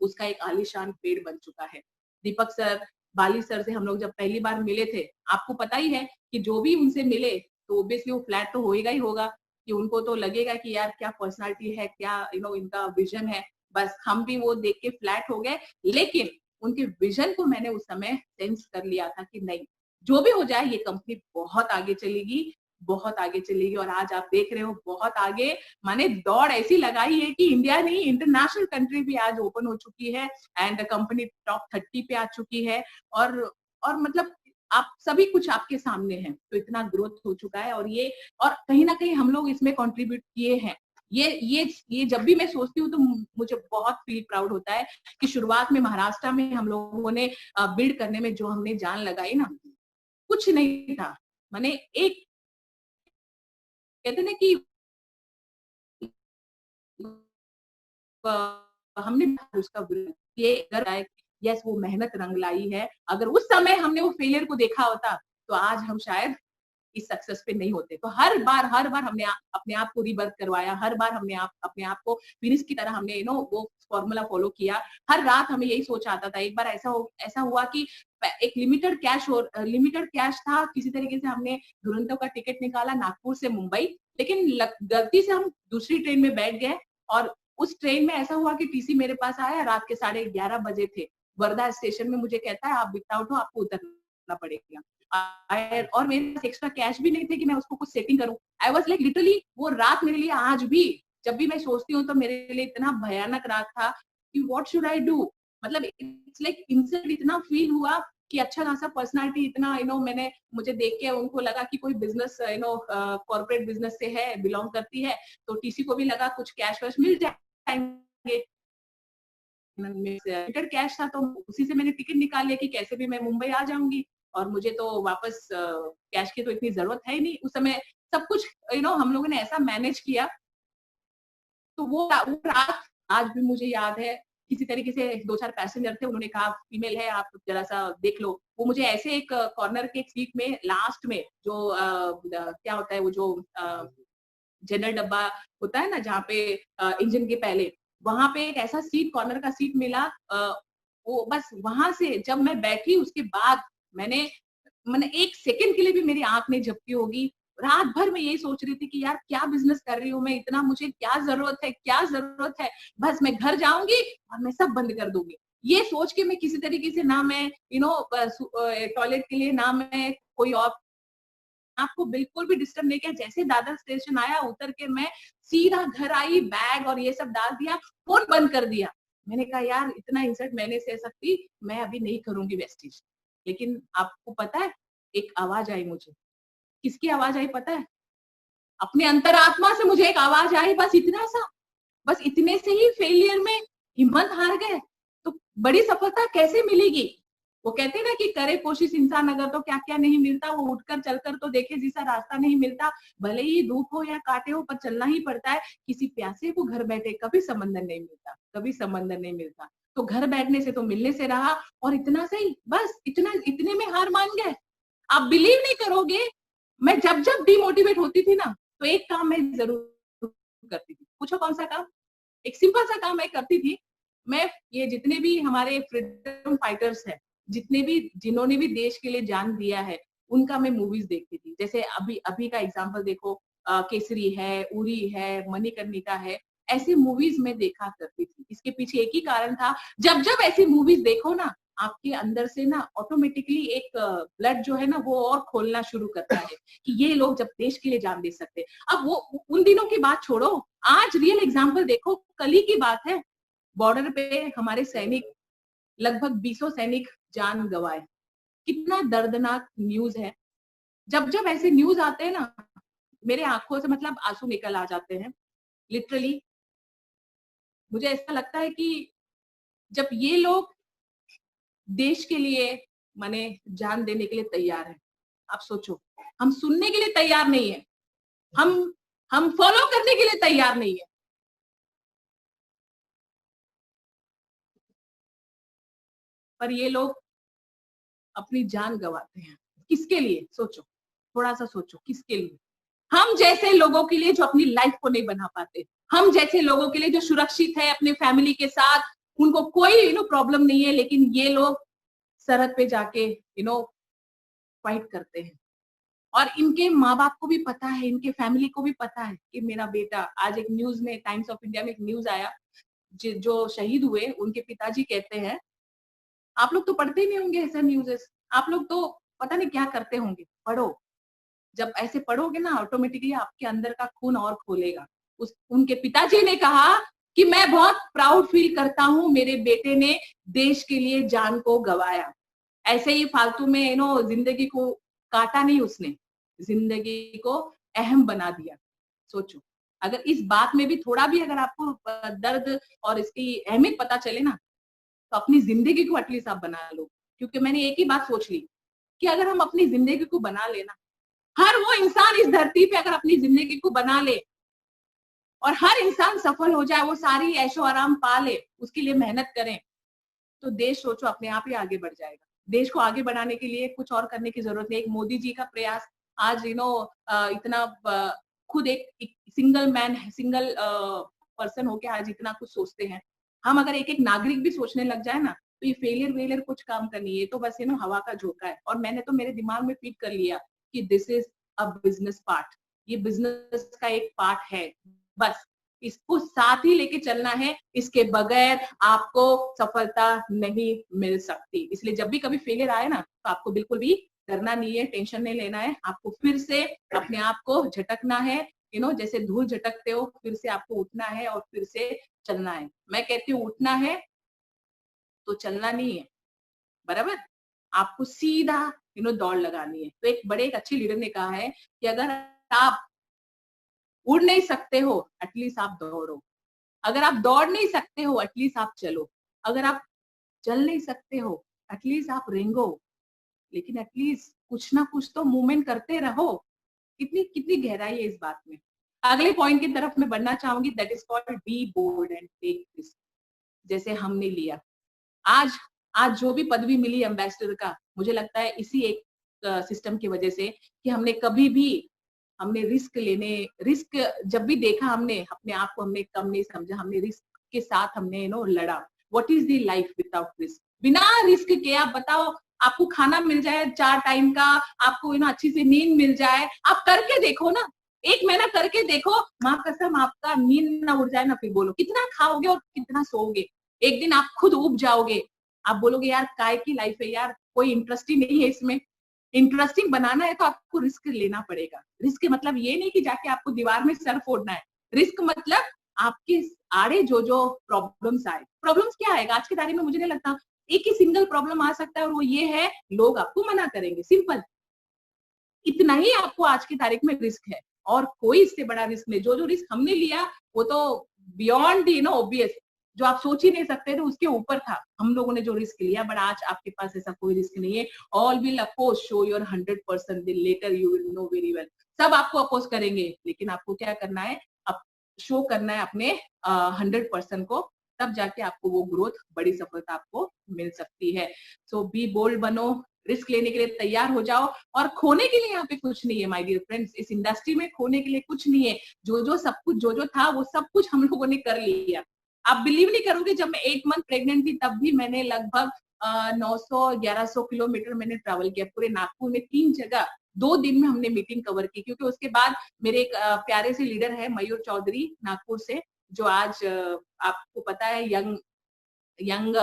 उसका एक आलीशान पेड़ बन चुका है। दीपक सर, बाली सर से हम लोग जब पहली बार मिले थे, आपको पता ही है कि जो भी उनसे मिले तो ऑब्वियसली वो फ्लैट तो होएगा ही होगा, कि उनको तो लगेगा कि यार क्या पर्सनालिटी है, क्या इनका विजन है। बस हम भी वो देख के फ्लैट हो गए, लेकिन उनके विजन को मैंने उस समय सेंस कर लिया था कि नहीं, जो भी हो जाए ये कंपनी बहुत आगे चलेगी, बहुत आगे चलेगी। और आज आप देख रहे हो बहुत आगे, माने दौड़ ऐसी लगाई है कि इंडिया नहीं, इंटरनेशनल कंट्री भी आज ओपन हो चुकी है एंड कंपनी टॉप 30 पे आ चुकी है। और मतलब आप सभी कुछ आपके सामने है, तो इतना ग्रोथ हो चुका है। और ये, और कहीं ना कहीं हम लोग इसमें कंट्रीब्यूट किए हैं। ये जब भी मैं सोचती हूँ तो मुझे बहुत फील प्राउड होता है कि शुरुआत में महाराष्ट्र में हम लोगों ने बिल्ड करने में जो हमने जान लगाई ना, कुछ नहीं था। माने एक कहते ना कि हमने उसका ये अगर यस वो मेहनत रंग लाई है। अगर उस समय हमने वो फेलियर को देखा होता तो आज हम शायद इस सक्सेस पे नहीं होते। तो हर बार हमने अपने आप को रीबर्थ करवाया, हर बार हमने अपने आप को फिनिश की तरह हमने वो फॉर्मूला फॉलो किया। हर रात हमें यही सोच आता था। एक बार ऐसा हुआ कि एक लिमिटेड कैश था, किसी तरीके से हमने दुरंतो का टिकट निकाला नागपुर से मुंबई, लेकिन गलती से हम दूसरी ट्रेन में बैठ गए और उस ट्रेन में ऐसा हुआ कि टीसी मेरे पास आया, रात के 11:30 बजे थे। वर्धा स्टेशन में मुझे कहता है आप विदाउट हो, आपको उतरना पड़ेगा। और मेरे पास एक्स्ट्रा कैश भी नहीं थे कि मैं उसको कुछ सेटिंग करूं। आई वाज लाइक लिटरली, वो रात मेरे लिए आज भी जब भी मैं सोचती हूँ तो मेरे लिए इतना भयानक रात था कि व्हाट शुड आई डू। मतलब इट्स लाइक इंसल्ट इतना फील हुआ कि अच्छा खासा पर्सनालिटी इतना मैंने, मुझे देख के उनको लगा कि कोई बिजनेस कॉर्पोरेट बिजनेस से है, बिलोंग करती है, तो टीसी को भी लगा कुछ कैश वैश मिल जाएंगे। लिमिटेड कैश था तो उसी से मैंने टिकट निकाल लिया कि कैसे भी मैं मुंबई आ जाऊंगी और मुझे तो वापस कैश की तो इतनी जरूरत है ही नहीं उस समय। सब कुछ हम लोगों ने ऐसा मैनेज किया। तो वो रात आज भी मुझे याद है। किसी तरीके से 2-4 पैसेंजर थे, उन्होंने कहा फीमेल है, आप जरा सा देख लो। वो मुझे ऐसे एक कॉर्नर के सीट में लास्ट में जो क्या होता है वो जो जनरल डब्बा होता है ना, जहाँ पे इंजन के पहले, वहां पे एक ऐसा सीट, कॉर्नर का सीट मिला। वो बस वहां से जब मैं बैठी उसके बाद मैंने 1 सेकंड के लिए भी मेरी आंख नहीं झपकी होगी। रात भर मैं यही सोच रही थी कि यार क्या बिजनेस कर रही हूँ मैं, इतना मुझे क्या जरूरत है। बस मैं घर जाऊंगी और मैं सब बंद कर दूंगी। ये सोच के मैं किसी तरीके से ना मैं टॉयलेट के लिए, ना मैं कोई और आपको बिल्कुल भी डिस्टर्ब नहीं किया। जैसे दादर स्टेशन आया, उतर के मैं सीधा घर आई, बैग और ये सब डाल दिया, फोन बंद कर दिया। मैंने कहा यार इतना इंसल्ट मैं नहीं सह सकती, मैं अभी नहीं करूंगी वेस्टिज। लेकिन आपको पता है, एक आवाज आई मुझे। किसकी आवाज आई पता है? अपने अंतरात्मा से मुझे एक आवाज आई, बस इतना सा, बस इतने से ही फेलियर में हिम्मत हार गए तो बड़ी सफलता कैसे मिलेगी? वो कहते हैं ना कि करे कोशिश इंसान अगर तो क्या क्या नहीं मिलता, वो उठकर चलकर तो देखे जिसा रास्ता नहीं मिलता। भले ही धूप हो या कांटे हो, पर चलना ही पड़ता है। किसी प्यासे को घर बैठे कभी समंदर नहीं मिलता, कभी समंदर नहीं मिलता। तो घर बैठने से तो मिलने से रहा, और इतना सही, बस इतने में हार मान गए। आप बिलीव नहीं करोगे, मैं जब डिमोटिवेट होती थी ना, तो एक काम मैं जरूर करती थी। पूछो कौन सा काम? एक सिंपल सा काम मैं करती थी। मैं ये जितने भी हमारे फ्रीडम फाइटर्स हैं, जिन्होंने भी देश के लिए जान दिया है, उनका मैं मूवीज देखती थी। जैसे अभी का एग्जांपल देखो, केसरी है, उरी है, मणिकर्णिका है, ऐसी मूवीज में देखा करती थी। इसके पीछे एक ही कारण था, जब ऐसी मूवीज देखो ना, आपके अंदर से ना ऑटोमेटिकली एक ब्लड जो है ना वो और खोलना शुरू करता है कि ये लोग जब देश के लिए जान दे सकते हैं। अब वो उन दिनों की बात छोड़ो, आज रियल एग्जांपल देखो। कल ही की बात है, बॉर्डर पे हमारे सैनिक लगभग 200 सैनिक जान गंवाए। कितना दर्दनाक न्यूज है। जब जब ऐसे न्यूज आते हैं ना, मेरे आंखों से मतलब आंसू निकल आ जाते हैं लिटरली। मुझे ऐसा लगता है कि जब ये लोग देश के लिए माने जान देने के लिए तैयार है, आप सोचो, हम सुनने के लिए तैयार नहीं है, हम फॉलो करने के लिए तैयार नहीं है। पर ये लोग अपनी जान गंवाते हैं किसके लिए? सोचो, थोड़ा सा सोचो, किसके लिए? हम जैसे लोगों के लिए जो अपनी लाइफ को नहीं बना पाते, हम जैसे लोगों के लिए जो सुरक्षित है अपने फैमिली के साथ, उनको कोई प्रॉब्लम नहीं है, लेकिन ये लोग सरहद पे जाके फाइट करते हैं। और इनके माँ बाप को भी पता है, इनके फैमिली को भी पता है कि मेरा बेटा, आज एक न्यूज में, टाइम्स ऑफ इंडिया में एक न्यूज आया, जो शहीद हुए उनके पिताजी कहते हैं, आप लोग तो पढ़ते ही नहीं होंगे ऐसा न्यूज़ेस, आप लोग तो पता नहीं क्या करते होंगे, पढ़ो। जब ऐसे पढ़ोगे ना, ऑटोमेटिकली आपके अंदर का खून और खोलेगा। उनके पिताजी ने कहा कि मैं बहुत प्राउड फील करता हूँ, मेरे बेटे ने देश के लिए जान को गंवाया। ऐसे ही फालतू में जिंदगी को काटा नहीं, उसने जिंदगी को अहम बना दिया। सोचो, अगर इस बात में भी थोड़ा भी अगर आपको दर्द और इसकी अहमियत पता चले ना, तो अपनी जिंदगी को एटलीस्ट आप बना लो। क्योंकि मैंने एक ही बात सोच ली कि अगर हम अपनी जिंदगी को बना लेना, हर वो इंसान इस धरती पे अगर अपनी जिंदगी को बना ले और हर इंसान सफल हो जाए, वो सारी ऐशो आराम पा ले, उसके लिए मेहनत करें, तो देश सोचो अपने आप ही आगे बढ़ जाएगा। देश को आगे बढ़ाने के लिए कुछ और करने की जरूरत नहीं। एक मोदी जी का प्रयास आज इतना खुद एक सिंगल मैन, सिंगल पर्सन होके आज इतना कुछ सोचते हैं। हम अगर एक एक नागरिक भी सोचने लग जाए ना, तो ये फेलियर कुछ काम का नहीं है, तो बस हवा का झोंका है। और मैंने तो मेरे दिमाग में फिट कर लिया कि this is a business part, ये बिजनेस का एक पार्ट है, बस इसको साथ ही लेके चलना है, इसके बगैर आपको सफलता नहीं मिल सकती। इसलिए जब भी कभी फेलियर आए ना, तो आपको बिल्कुल भी डरना नहीं है, टेंशन नहीं लेना है, आपको फिर से अपने आप को झटकना है, जैसे धूल झटकते हो, फिर से आपको उठना है और फिर से चलना है। मैं कहती हूँ उठना है तो चलना नहीं है, बराबर, आपको सीधा दौड़ लगानी है। तो एक बड़े एक अच्छे लीडर ने कहा है कि अगर आप उड़ नहीं सकते हो, एटलीस्ट आप दौड़ो। अगर आप दौड़ नहीं सकते हो, एटलीस्ट आप चलो। अगर आप चल नहीं सकते हो, एटलीस्ट आप रेंगो, लेकिन एटलीस्ट कुछ ना कुछ तो मूवमेंट करते रहो। कितनी कितनी गहराई है इस बात में। अगले पॉइंट की तरफ मैं बढ़ना चाहूंगी, that is called be bold and take risk. जैसे हमने लिया, आज आज जो भी पदवी मिली एम्बेसडर का, मुझे लगता है इसी एक सिस्टम की वजह से कि हमने रिस्क जब भी देखा, हमने अपने आप को हमने कम नहीं समझा, हमने रिस्क के साथ हमने लड़ा। What is the life without risk? बिना रिस्क के आप बताओ, आपको खाना मिल जाए 4 टाइम का, आपको अच्छी सी नींद मिल जाए, आप करके देखो ना, 1 महीना करके देखो, माँ कसम आपका नींद ना उड़ जाए ना, फिर बोलो कितना खाओगे और कितना सोओगे। एक दिन आप खुद उब जाओगे, आप बोलोगे यार काय की लाइफ है यार, कोई इंटरेस्ट ही नहीं है इसमें। इंटरेस्टिंग बनाना है तो आपको रिस्क लेना पड़ेगा। रिस्क मतलब ये नहीं कि जाके आपको दीवार में सर फोड़ना है। रिस्क मतलब आपके आड़े जो जो प्रॉब्लम्स आए, प्रॉब्लम्स क्या आएगा आज की तारीख में, मुझे नहीं लगता एक ही सिंगल प्रॉब्लम आ सकता है, और वो ये है, लोग आपको मना करेंगे। सिंपल, इतना ही आपको आज की तारीख में रिस्क है, और कोई इससे बड़ा रिस्क नहीं। जो जो रिस्क हमने लिया वो तो बियॉन्ड ऑब्वियस, जो आप सोच ही नहीं सकते थे उसके ऊपर था हम लोगों ने जो रिस्क लिया। बट आज आपके पास ऐसा कोई रिस्क नहीं है। All will oppose show your 100%, later you will know very well. सब आपको अपोज करेंगे, लेकिन आपको क्या करना है, अब शो करना है अपने 100% को, तब जाके आपको वो ग्रोथ, बड़ी सफलता आपको मिल सकती है। सो बी बोल्ड बनो, रिस्क लेने के लिए तैयार हो जाओ, और खोने के लिए यहाँ पे कुछ नहीं है माय डियर फ्रेंड्स। इस इंडस्ट्री में खोने के लिए कुछ नहीं है। जो सब कुछ जो था वो सब कुछ हम लोगों ने कर लिया। आप बिलीव नहीं करोगे, जब मैं 8 मंथ प्रेग्नेंट थी तब भी मैंने लगभग 900-1100 किलोमीटर मैंने ट्रैवल किया पूरे नागपुर में, 3 जगह 2 दिन में हमने मीटिंग कवर की। क्योंकि उसके बाद मेरे एक प्यारे से लीडर है मयूर चौधरी नागपुर से, जो आज आपको पता है यंग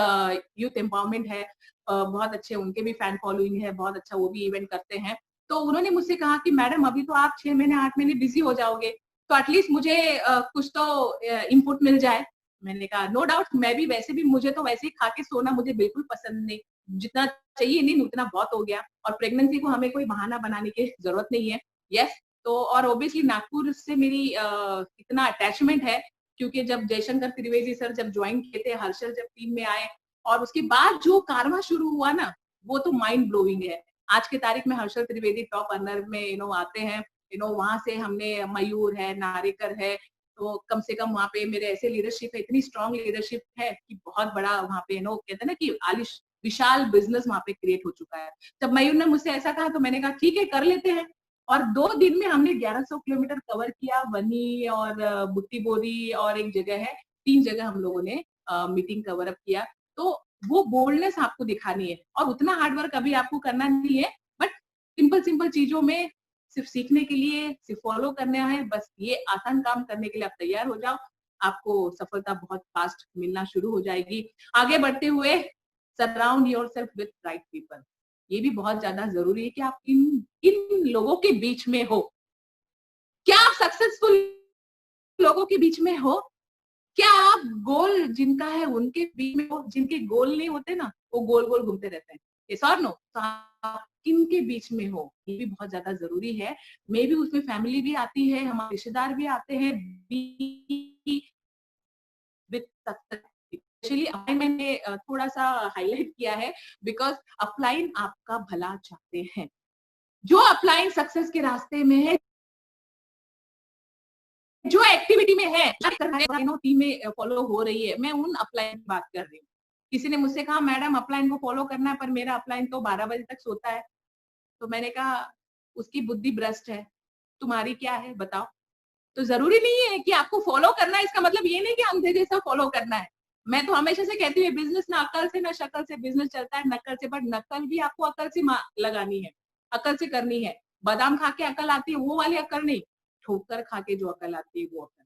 यूथ एम्पावरमेंट है, बहुत अच्छे उनके भी फैन फॉलोइंग है, बहुत अच्छा वो भी इवेंट करते हैं। तो उन्होंने मुझसे कहा कि मैडम अभी तो आप 6 महीने 8 महीने बिजी हो जाओगे, तो एटलीस्ट मुझे कुछ तो इनपुट मिल जाए। मैंने कहा नो डाउट, मैं भी वैसे भी, मुझे तो वैसे ही खा के सोना मुझे बिल्कुल पसंद नहीं, जितना चाहिए नहीं उतना बहुत हो गया, और प्रेगनेंसी को हमें कोई बहाना बनाने की जरूरत नहीं है। यस, तो और ओब्वियसली नागपुर से मेरी इतना अटैचमेंट है, क्योंकि जब जयशंकर त्रिवेदी सर जब ज्वाइन किए थे, हर्षल जब टीम में आए, और उसके बाद जो कारवा शुरू हुआ ना, वो तो माइंड ब्लोइंग है। आज की तारीख में हर्षल त्रिवेदी टॉप अर्नर में आते हैं, वहां से हमने मयूर है, नारेकर है, तो कम से कम वहाँ पे मेरे ऐसे लीडरशिप है, इतनी स्ट्रांग लीडरशिप है कि बहुत बड़ा वहाँ पे कहते हैं ना कि आलिश विशाल बिजनेस वहाँ पे क्रिएट हो चुका है। जब मयूर ने मुझसे ऐसा कहा तो मैंने कहा ठीक है, कर लेते हैं। और 2 दिन में हमने 1100 किलोमीटर कवर किया, वनी और बुट्टी बोरी और एक जगह है, 3 जगह हम लोगों ने मीटिंग कवर अप किया। तो वो बोल्डनेस आपको दिखानी है, और उतना हार्डवर्क अभी आपको करना नहीं है, बट सिंपल सिंपल चीजों में सिर्फ सीखने के लिए, सिर्फ फॉलो करना है, बस ये आसान काम करने के लिए आप तैयार हो जाओ, आपको सफलता बहुत फास्ट मिलना शुरू हो जाएगी। आगे बढ़ते हुए surround yourself with right people, ये भी बहुत ज्यादा जरूरी है कि आप इन लोगों के बीच में हो। क्या आप सक्सेसफुल लोगों के बीच में हो? क्या आप गोल जिनका है उनके बीच में हो? जिनके गोल नहीं होते ना, वो गोल गोल घूमते रहते हैं। यस और नो? तो आप किनके बीच में हो, ये भी बहुत ज्यादा जरूरी है। मे भी उसमें फैमिली भी आती है, हमारे रिश्तेदार भी आते हैं, स्पेशली मैंने थोड़ा सा हाईलाइट किया है, बिकॉज अपलाइन आपका भला चाहते हैं। जो अपलाइन सक्सेस के रास्ते में है, जो एक्टिविटी में है, टीम में फॉलो हो रही है, मैं उन अपलाइन की बात कर रही हूँ। किसी ने मुझसे कहा मैडम अपलाइन को फॉलो करना है, पर मेरा अपलाइन तो 12 बजे तक सोता है। तो मैंने कहा उसकी बुद्धि भ्रष्ट है, तुम्हारी क्या है बताओ। तो जरूरी नहीं है कि आपको फॉलो करना है, इसका मतलब ये नहीं कि अंधे जैसा फॉलो करना है। मैं तो हमेशा से कहती हूँ बिजनेस ना अकल से ना शक्ल से बिजनेस चलता है, नकल से, बट नकल भी आपको अकल से लगानी है, अकल से करनी है। बादाम खा के अकल आती है वो वाली अकल नहीं, ठोकर खा के जो अकल आती है वो अकल।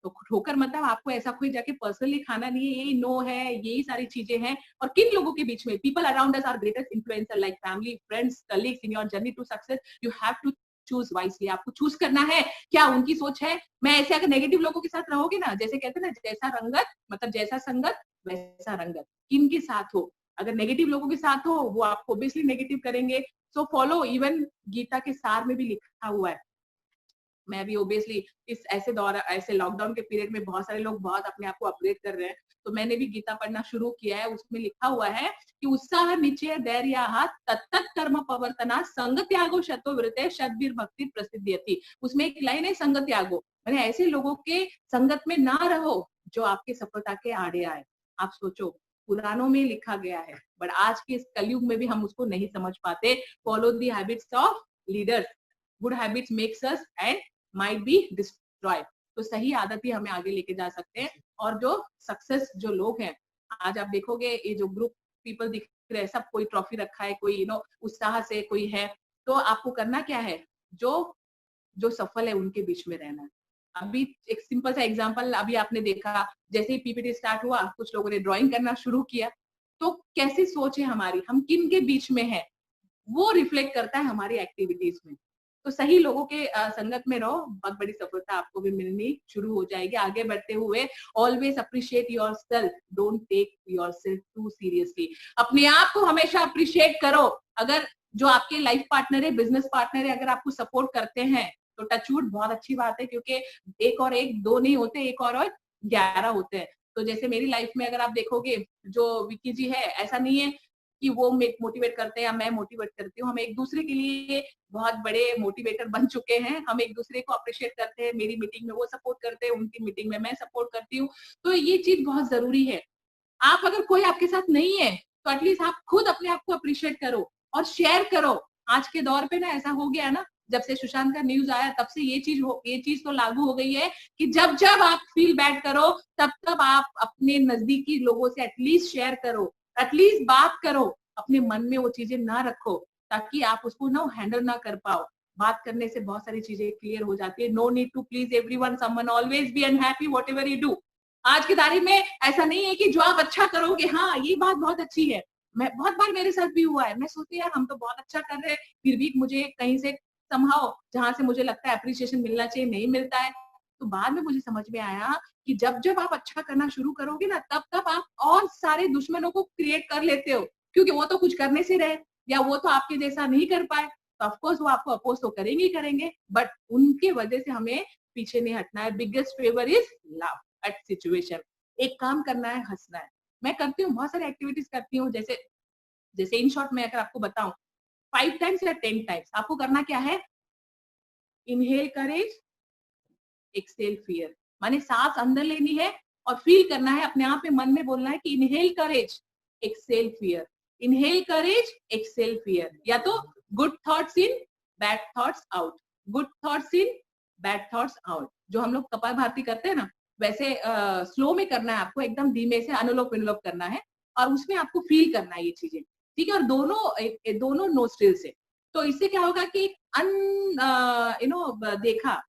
तो ठोकर मतलब आपको ऐसा कोई जाके पर्सनली खाना नहीं है, यही नो है, यही सारी चीजें हैं। और किन लोगों के बीच में, people around us are greatest influencer like family, friends, colleagues in your journey to success. You have to choose wisely, आपको चूज करना है क्या उनकी सोच है। मैं ऐसे अगर नेगेटिव लोगों के साथ रहोगे ना, जैसे कहते हैं ना जैसा रंगत मतलब जैसा संगत वैसा रंगत, किन के साथ हो। अगर नेगेटिव लोगों के साथ हो वो आपको ऑब्वियसली नेगेटिव करेंगे। सो फॉलो, इवन गीता के सार में भी लिखा हुआ है। मैं भी ओबियसली इस ऐसे दौर, ऐसे लॉकडाउन के पीरियड में बहुत सारे लोग बहुत अपने आप को अपग्रेड कर रहे हैं, तो मैंने भी गीता पढ़ना शुरू किया है। उसमें लिखा हुआ है कि उत्साह निश्चय धैर्य तत्त कर्म प्रवर्तना संग त्यागो शतो वृते शतवीर भक्ति प्रसिद्धि। उसमें एक लाइन है संग त्यागो, मैंने ऐसे लोगों के संगत में ना रहो जो आपके सफलता के आड़े आए। आप सोचो, पुराणों में लिखा गया है, बट आज के इस कलयुग में भी हम उसको नहीं समझ पाते। Follow the habits of leaders, good habits makes us and might be destroy. तो सही आदत ही हमें आगे लेके जा सकते हैं। और जो सक्सेस जो लोग हैं, आज आप देखोगे ये जो ग्रुप पीपल दिख रहे हैं, सब कोई ट्रॉफी रखा है, कोई उत्साह से कोई है। तो आपको करना क्या है, जो जो सफल है उनके बीच में रहना है। अभी एक सिंपल सा एग्जांपल अभी आपने देखा, जैसे ही पीपीटी स्टार्ट हुआ कुछ लोगों ने ड्राइंग करना शुरू किया, तो कैसी सोच है हमारी, हम किन के बीच में है, वो रिफ्लेक्ट करता है हमारी एक्टिविटीज में। तो सही लोगों के संगत में रहो, बहुत बड़ी सफलता आपको भी मिलनी शुरू हो जाएगी। आगे बढ़ते हुए always appreciate yourself, don't take yourself too seriously. अपने आप को हमेशा अप्रिशिएट करो। अगर जो आपके लाइफ पार्टनर है, बिजनेस पार्टनर है, अगर आपको सपोर्ट करते हैं तो टचवुड बहुत अच्छी बात है, क्योंकि एक और एक दो नहीं होते, एक और 11 होते हैं। तो जैसे मेरी लाइफ में अगर आप देखोगे, जो विक्की जी है, ऐसा नहीं है कि वो मोटिवेट करते हैं या मैं मोटिवेट करती हूँ, हम एक दूसरे के लिए बहुत बड़े मोटिवेटर बन चुके हैं। हम एक दूसरे को अप्रिशिएट करते हैं, मेरी मीटिंग में वो सपोर्ट करते हैं, उनकी मीटिंग में मैं सपोर्ट करती हूँ। तो ये चीज बहुत जरूरी है। आप अगर कोई आपके साथ नहीं है तो एटलीस्ट आप खुद अपने आप को अप्रिशिएट करो और शेयर करो। आज के दौर पे ना ऐसा हो गया ना, जब से सुशांत का न्यूज आया तब से ये चीज तो लागू हो गई है कि जब जब आप फील बैड करो तब तब आप अपने नजदीकी लोगों से एटलीस्ट शेयर करो, एटलीस्ट बात करो। अपने मन में वो चीजें ना रखो, ताकि आप उसको ना हैंडल ना कर पाओ। बात करने से बहुत सारी चीजें क्लियर हो जाती है। No need to please everyone, someone, always be unhappy whatever you do. आज की तारीख में ऐसा नहीं है कि जो आप अच्छा करोगे, हाँ ये बात बहुत अच्छी है, मैं बहुत बार मेरे साथ भी हुआ है, मैं सोचती यार हम तो बहुत अच्छा कर रहे हैं, फिर भी मुझे कहीं से समहाउ जहां से मुझे लगता है अप्रिशिएशन मिलना चाहिए नहीं मिलता है। तो बाद में मुझे समझ में आया कि जब जब आप अच्छा करना शुरू करोगे ना, तब तब आप और सारे दुश्मनों को क्रिएट कर लेते हो, क्योंकि वो तो कुछ करने से रहे या वो तो आपके जैसा नहीं कर पाए, तो ऑफकोर्स वो आपको अपोज तो करेंगे ही करेंगे, बट उनके वजह से हमें पीछे नहीं हटना है। Biggest favour is laugh at situation. एक काम करना है, हंसना है। मैं करती हूँ, बहुत सारी एक्टिविटीज करती हूँ, जैसे जैसे इन शॉर्ट मैं अगर आपको बताऊं 5 टाइम्स या 10 टाइम्स आपको करना क्या है, इनहेल करेज, एक्सहेल फियर, माने सांस अंदर लेनी है और फील करना है, अपने आप में मन में बोलना है कि इनहेल करेज, एक्सहेल फियर, इनहेल करेज, एक्सहेल फियर, या तो good thoughts in, bad thoughts out, good thoughts in, bad thoughts out. जो हम लोग कपालभाति करते हैं ना, वैसे स्लो में करना है आपको, एकदम धीमे से अनुलोम विलोम करना है और उसमें आपको फील करना है ये चीजें, ठीक है, और दोनों नोस्ट्रिल से। तो इससे क्या होगा कि देखा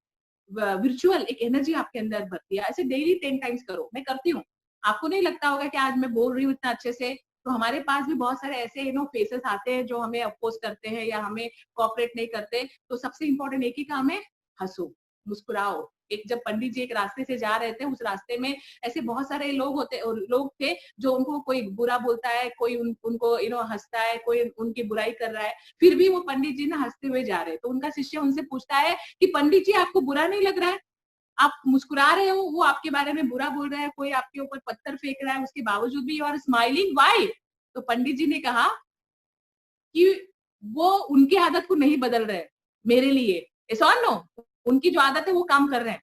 विर्चुअल एक एनर्जी आपके अंदर भरती है। ऐसे डेली 10 टाइम्स करो, मैं करती हूँ। आपको नहीं लगता होगा कि आज मैं बोल रही हूँ इतना अच्छे से, तो हमारे पास भी बहुत सारे ऐसे फेसेस आते हैं जो हमें अपोज करते हैं या हमें कोऑपरेट नहीं करते। तो सबसे इंपॉर्टेंट एक ही काम है, हंसो, मुस्कुराओ। एक जब पंडित जी एक रास्ते से जा रहे थे, उस रास्ते में ऐसे बहुत सारे लोग थे जो उनको कोई बुरा बोलता है, कोई उनको हंसता है, कोई उनकी बुराई कर रहा है, फिर भी वो पंडित जी ना हंसते हुए जा रहे हैं। तो उनका शिष्य उनसे पूछता है कि पंडित जी आपको बुरा नहीं लग रहा है, आप मुस्कुरा रहे हो, वो आपके बारे में बुरा बोल रहा है, कोई आपके ऊपर पत्थर फेंक रहा है, उसके बावजूद भी यू आर स्माइलिंग, व्हाई? तो पंडित जी ने कहा कि वो उनकी आदत को नहीं बदल रहे मेरे लिए, ऐसा और नो, उनकी जो आदत है वो काम कर रहे हैं,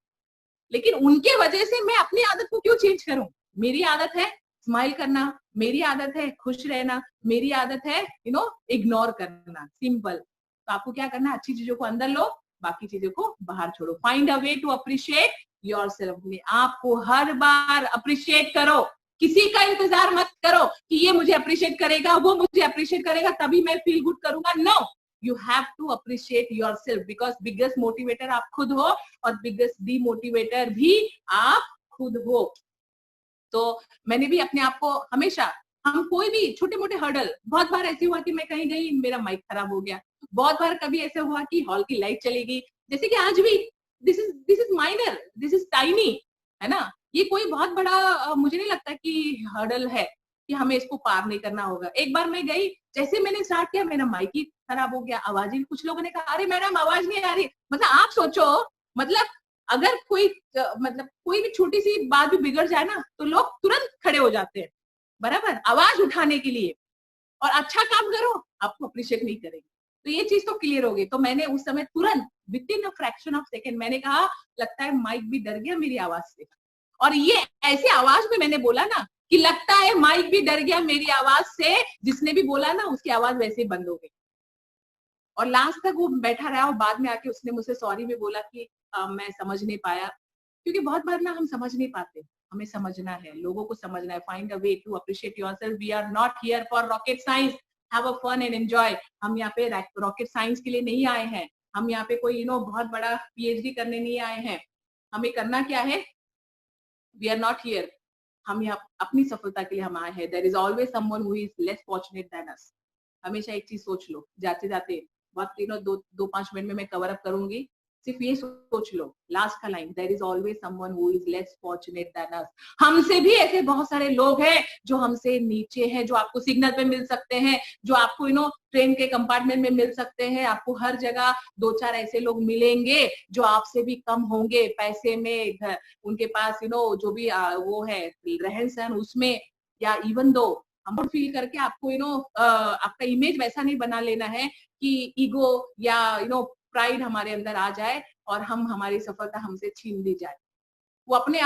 लेकिन उनके वजह से मैं अपनी आदत को क्यों चेंज करूं? मेरी आदत है स्माइल करना, मेरी आदत है खुश रहना, मेरी आदत है इग्नोर करना, सिंपल। तो आपको क्या करना है, अच्छी चीजों को अंदर लो, बाकी चीजों को बाहर छोड़ो। Find a way to appreciate yourself. आपको हर बार अप्रिशिएट करो, किसी का इंतजार मत करो कि ये मुझे अप्रिशिएट करेगा, वो मुझे अप्रिशिएट करेगा तभी मैं फील गुड करूंगा। No, you have to appreciate yourself, because biggest motivator आप खुद हो और बिगेस्ट डीमोटिवेटर भी आप खुद हो। तो मैंने भी अपने आप को हमेशा, हम कोई भी छोटे मोटे हर्डल, बहुत बार ऐसे हुआ कि मैं कहीं गई, मेरा माइक खराब हो गया, बहुत बार कभी ऐसे हुआ कि हॉल की लाइट चली गई, जैसे कि आज भी, this is minor, this is tiny, है ना, ये कोई बहुत बड़ा मुझे नहीं लगता कि हर्डल है कि हमें इसको पार नहीं करना होगा। एक बार मैं गई, जैसे मैंने स्टार्ट किया मेरा माइक ही खराब हो गया, आवाज ही, कुछ लोगों ने कहा अरे मैडम आवाज नहीं आ रही। मतलब आप सोचो, मतलब अगर कोई कोई भी छोटी सी बात भी बिगड़ जाए ना, तो लोग तुरंत खड़े हो जाते हैं, बराबर, आवाज उठाने के लिए, और अच्छा काम करो आपको अप्रिशिएट नहीं करेंगे। तो ये चीज तो क्लियर होगी। तो मैंने उस समय तुरंत with in a fraction of second मैंने कहा लगता है माइक भी डर गया मेरी आवाज से, और ये ऐसे आवाज में मैंने बोला ना कि लगता है माइक भी डर गया मेरी आवाज से, जिसने भी बोला ना उसकी आवाज वैसे ही बंद हो गई। और लास्ट तक वो बैठा रहा और बाद में आके उसने मुझसे सॉरी भी बोला कि मैं समझ नहीं पाया, क्योंकि बहुत बार ना हम समझ नहीं पाते, हमें समझना है, लोगों को समझना है। Find a way to appreciate yourself. We are not here for rocket science, have a fun and enjoy. हम यहाँ पे रॉकेट साइंस के लिए नहीं आए हैं, हम यहाँ पे कोई बहुत बड़ा पीएचडी करने नहीं आए हैं। हमें करना क्या है, वी आर नॉट हियर, हम यहाँ अपनी सफलता के लिए हम आए हैं। There is always someone who is less fortunate than us. हमेशा एक चीज सोच लो, जाते जाते बहुत 2-5 मिनट में मैं कवर अप करूंगी, सिर्फ ये सोच लो, लास्ट का line, there is always someone who is less fortunate than us. हमसे भी ऐसे बहुत सारे लोग हैं जो हमसे नीचे हैं, जो आपको सिग्नल पे मिल सकते हैं, जो आपको ट्रेन के कंपार्टमेंट में मिल सकते हैं, आपको हर जगह 2-4 ऐसे लोग मिलेंगे जो आपसे भी कम होंगे पैसे में, उनके पास जो भी वो है रहन सहन उसमें, या इवन दो हम फील करके आपको आपका इमेज वैसा नहीं बना लेना है कि ईगो या प्राइड हमारे अंदर आ जाए और हमारी सफलता हमसे छीन ली जाए। वो अपने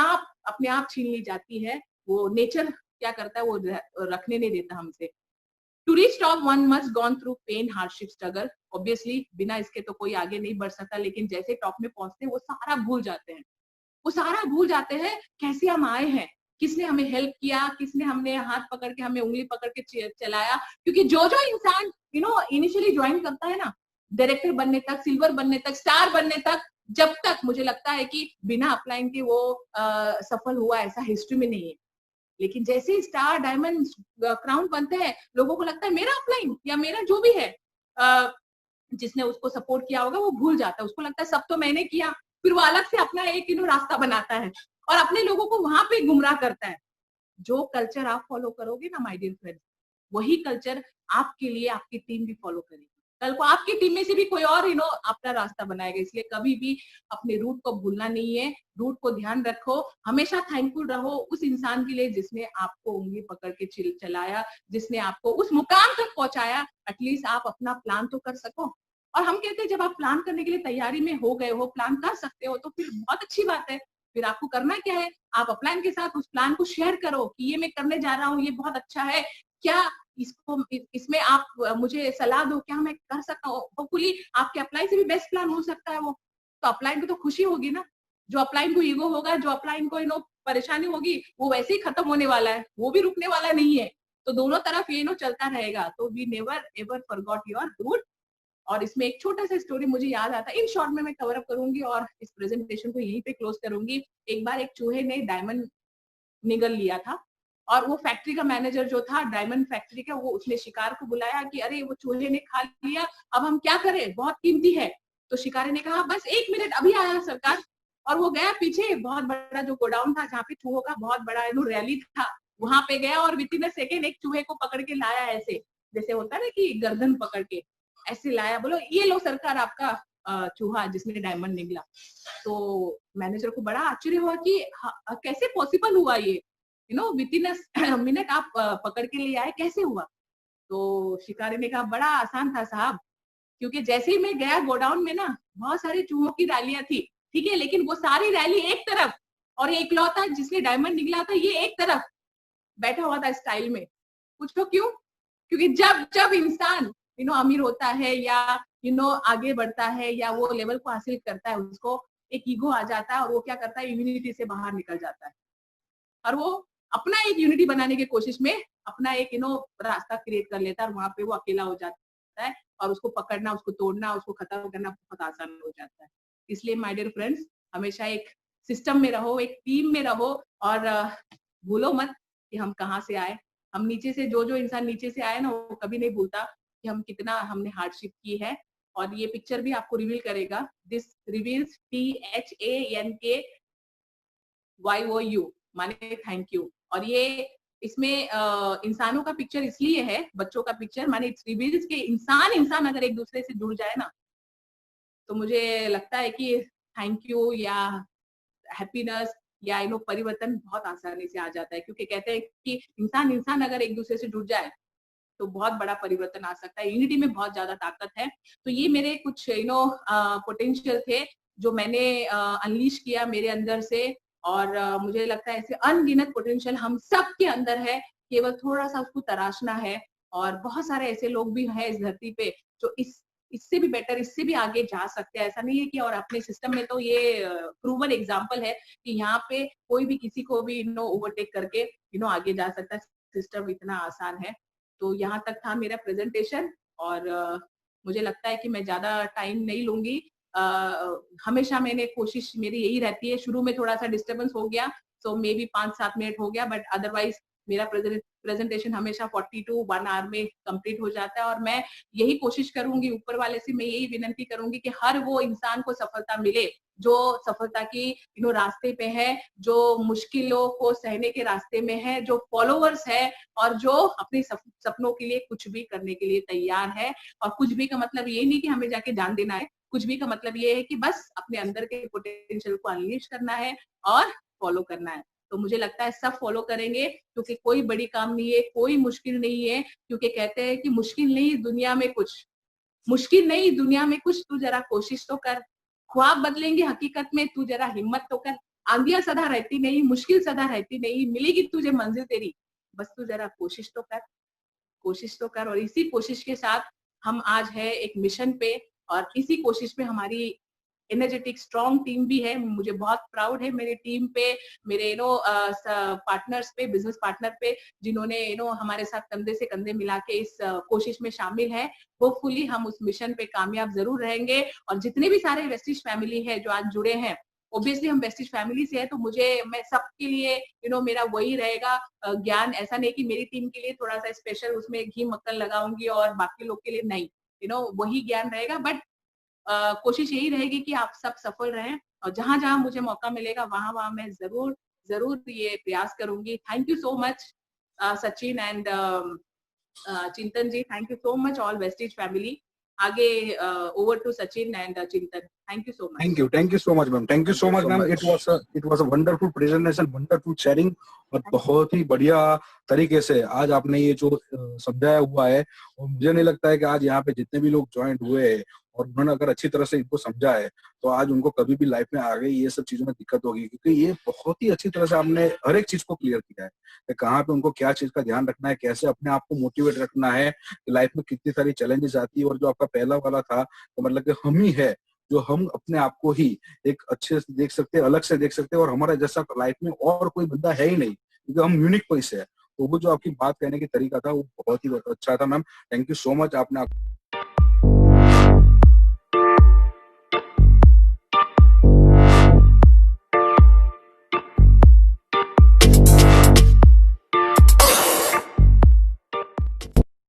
आप छीन ली जाती है। वो नेचर क्या करता है, वो रखने नहीं देता हमसे। To reach top one must gone through pain, hardship, struggle. Obviously बिना इसके तो कोई आगे नहीं बढ़ सकता, लेकिन जैसे टॉप में पहुंचते हैं वो सारा भूल जाते हैं, वो सारा भूल जाते हैं कैसे हम आए हैं, किसने हमें हेल्प किया, किसने हमने हाथ पकड़ के, हमें उंगली पकड़ के चलाया। क्योंकि जो इंसान इनिशियली ज्वाइन करता है ना, डायरेक्टर बनने तक, सिल्वर बनने तक, स्टार बनने तक, जब तक मुझे लगता है कि बिना अप्लाइंग के वो सफल हुआ ऐसा हिस्ट्री में नहीं है। लेकिन जैसे स्टार, डायमंड, क्राउन बनते हैं, लोगों को लगता है मेरा अपलाइन या मेरा जो भी है जिसने उसको सपोर्ट किया होगा वो भूल जाता है, उसको लगता है सब तो मैंने किया, फिर वो अलग से अपना एक रास्ता बनाता है और अपने लोगों को वहां पे गुमराह करता है। जो कल्चर आप फॉलो करोगे ना माय डियर फ्रेंड्स, वही कल्चर आपके लिए आपकी टीम भी फॉलो करेगी। कल को आपकी टीम में से भी कोई और अपना रास्ता बनाएगा। इसलिए कभी भी अपने रूट को भूलना नहीं है, रूट को ध्यान रखो, हमेशा थैंकफुल रहो उस इंसान के लिए जिसने आपको उंगली पकड़ के चलाया, जिसने आपको उस मुकाम तक पहुंचाया। एटलीस्ट आप अपना प्लान तो कर सको। और हम कहते हैं जब आप प्लान करने के लिए तैयारी में हो गए हो, प्लान कर सकते हो, तो फिर बहुत अच्छी बात है। फिर आपको करना क्या है, आप अपलाइन के साथ उस प्लान को शेयर करो कि ये मैं करने जा रहा हूँ, ये बहुत अच्छा है, क्या इसमें आप मुझे सलाह दो, क्या मैं कर सकता हूँ। होपफुली आपके अप्लाई से भी बेस्ट प्लान हो सकता है वो। तो अपलाइन को तो खुशी होगी ना, जो अपलाइन को ईगो होगा, जो अपलाइन को परेशानी होगी, वो वैसे ही खत्म होने वाला है, वो भी रुकने वाला नहीं है। तो दोनों तरफ ये चलता रहेगा। तो we never ever forgot your root. और इसमें एक छोटा सा स्टोरी मुझे याद आता है, इन शॉर्ट में मैं कवर अप करूंगी और इस प्रेजेंटेशन को यहीं पे क्लोज करूंगी। एक बार एक चूहे ने डायमंड निगल लिया था और वो फैक्ट्री का मैनेजर जो था डायमंड फैक्ट्री का, वो उसने शिकार को बुलाया कि अरे वो चूहे ने खा लिया, अब हम क्या करें, बहुत कीमती है। तो शिकारी ने कहा बस 1 मिनट, अभी आया सरकार। और वो गया पीछे, बहुत बड़ा जो गोडाउन था जहाँ पे चूहों का बहुत बड़ा रैली था, वहां पे गया और विद इन अ सेकेंड एक चूहे को पकड़ के लाया, ऐसे जैसे होता है ना कि गर्दन पकड़ के ऐसे लाया, बोलो ये लो सरकार आपका चूहा जिसने डायमंड निकला। तो मैनेजर को बड़ा आश्चर्य हुआ कि कैसे पॉसिबल हुआ ये, विद इन अ मिनट आप पकड़ के ले आए, कैसे हुआ। तो शिकारी ने कहा बड़ा आसान था साहब, क्योंकि जैसे ही मैं गया गोडाउन में ना, बहुत सारे चूहों की रैलियां थी, ठीक है, लेकिन वो सारी रैली एक तरफ और ये इकलौता जिसने डायमंड निकला था ये एक तरफ बैठा हुआ था स्टाइल में। पूछो क्यों? क्योंकि जब जब इंसान अमीर होता है या आगे बढ़ता है या वो लेवल को हासिल करता है, उसको एक ईगो आ जाता है और वो क्या करता है, यूनिटी से बाहर निकल जाता है और वो अपना एक यूनिटी बनाने की कोशिश में अपना एक रास्ता क्रिएट कर लेता है और वहां पे वो अकेला हो जाता है और उसको पकड़ना, उसको तोड़ना, उसको खत्म करना बहुत आसान हो जाता है। इसलिए माय डियर फ्रेंड्स, हमेशा एक सिस्टम में रहो, एक टीम में रहो और भूलो मत कि हम कहाँ से आए। हम नीचे से, जो इंसान नीचे से आए ना, वो कभी नहीं भूलता कि हम कितना हमने हार्डशिप की है। और ये पिक्चर भी आपको रिवील करेगा, दिस रिवील्स THANKYOU माने थैंक यू। और ये इसमें इंसानों का पिक्चर इसलिए है, बच्चों का पिक्चर, माने इट्स रिवील्स के इंसान अगर एक दूसरे से जुड़ जाए ना, तो मुझे लगता है कि थैंक यू या हैप्पीनेस या परिवर्तन बहुत आसानी से आ जाता है। क्योंकि कहते हैं कि इंसान अगर एक दूसरे से जुड़ जाए तो बहुत बड़ा परिवर्तन आ सकता है। यूनिटी में बहुत ज्यादा ताकत है। तो ये मेरे कुछ पोटेंशियल थे जो मैंने अनलीश किया मेरे अंदर से। और मुझे लगता है ऐसे अनगिनत पोटेंशियल हम सब के अंदर है, केवल थोड़ा सा उसको तराशना है। और बहुत सारे ऐसे लोग भी हैं इस धरती पे जो इससे भी बेटर, इससे भी आगे जा सकते हैं। ऐसा नहीं है कि, और अपने सिस्टम में तो ये प्रूवन एग्जाम्पल है कि यहाँ पे कोई भी किसी को भी ओवरटेक करके आगे जा सकता है। सिस्टम इतना आसान है। तो यहाँ तक था मेरा प्रेजेंटेशन और मुझे लगता है कि मैं ज्यादा टाइम नहीं लूंगी। हमेशा मैंने कोशिश मेरी यही रहती है, शुरू में थोड़ा सा डिस्टर्बेंस हो गया तो मे बी 5-7 मिनट हो गया, बट अदरवाइज मेरा प्रेजेंटेशन हमेशा 40 to 1 आवर में कंप्लीट हो जाता है। और मैं यही कोशिश करूंगी, ऊपर वाले से मैं यही विनती करूंगी कि हर वो इंसान को सफलता मिले जो सफलता की रास्ते पे है, जो मुश्किलों को सहने के रास्ते में है, जो फॉलोअर्स है और जो अपने सपनों के लिए कुछ भी करने के लिए तैयार है। और कुछ भी का मतलब ये नहीं कि हमें जाके जान देना है, कुछ भी का मतलब ये है कि बस अपने अंदर के पोटेंशियल को अनलीश करना है और फॉलो करना है। तो मुझे लगता है सब फॉलो करेंगे, क्योंकि कोई बड़ी काम नहीं है, कोई मुश्किल नहीं है। क्योंकि कहते हैं कि मुश्किल नहीं दुनिया में कुछ, मुश्किल नहीं दुनिया में कुछ, तू जरा कोशिश तो कर। ख्वाब बदलेंगे हकीकत में, तू जरा हिम्मत तो कर। आंधियां सदा रहती नहीं, मुश्किल सदा रहती नहीं, मिलेगी तुझे मंजिल तेरी, बस तू जरा कोशिश तो कर, कोशिश तो कर। और इसी कोशिश के साथ हम आज है एक मिशन पे, और इसी कोशिश में हमारी एनर्जेटिक स्ट्रॉन्ग टीम भी है। मुझे बहुत प्राउड है मेरे टीम पे, मेरे पार्टनर्स पे, बिजनेस पार्टनर पे, जिन्होंने हमारे साथ कंधे से कंधे मिला के इस कोशिश में शामिल है। होपफुली हम उस मिशन पे कामयाब जरूर रहेंगे। और जितने भी सारे वेस्टिज फैमिली है जो आज जुड़े हैं, ऑब्वियसली हम वेस्टिज फैमिली से है, तो मैं सबके लिए मेरा वही रहेगा ज्ञान। ऐसा नहीं कि मेरी टीम के लिए थोड़ा सा स्पेशल उसमें घी मक्खन लगाऊंगी और बाकी लोग के लिए नहीं, वही ज्ञान रहेगा। बट कोशिश यही रहेगी कि आप सब सफल रहें और जहां जहां मुझे मौका मिलेगा वहां वहां मैं जरूर जरूर ये प्रयास करूंगी। Thank you so much Sachin and Chintan ji, thank you so much all Vestige family. आगे over to Sachin and Chintan, thank you so much. Thank you so much, ma'am. Thank you so much, ma'am. It was a wonderful presentation, wonderful sharing, और बहुत ही बढ़िया तरीके से आज आपने ये जो समझाया हुआ है, और मुझे नहीं लगता है कि आज यहाँ पे जितने भी लोग ज्वाइंट हुए हैं और उन्होंने अगर अच्छी तरह से इनको समझा है तो आज उनको कभी भी लाइफ में आगे ये सब चीजों में दिक्कत होगी, क्योंकि ये बहुत ही अच्छी तरह से आपने हर एक चीज को क्लियर किया है कि कहाँ पे उनको क्या चीज का ध्यान रखना है, कैसे अपने आप को मोटिवेट रखना है, लाइफ में कितनी सारी चैलेंजेस आती है। और जो आपका पहला वाला था तो मतलब कि हम ही है जो हम अपने आप को ही एक अच्छे से देख सकते हैं, अलग से देख सकते हैं, और हमारा जैसा लाइफ में और कोई बंदा है ही नहीं, क्योंकि हम यूनिक पीस है। तो वो जो आपकी बात कहने की तरीका था वो बहुत ही अच्छा था ma'am. Thank you so much. आपने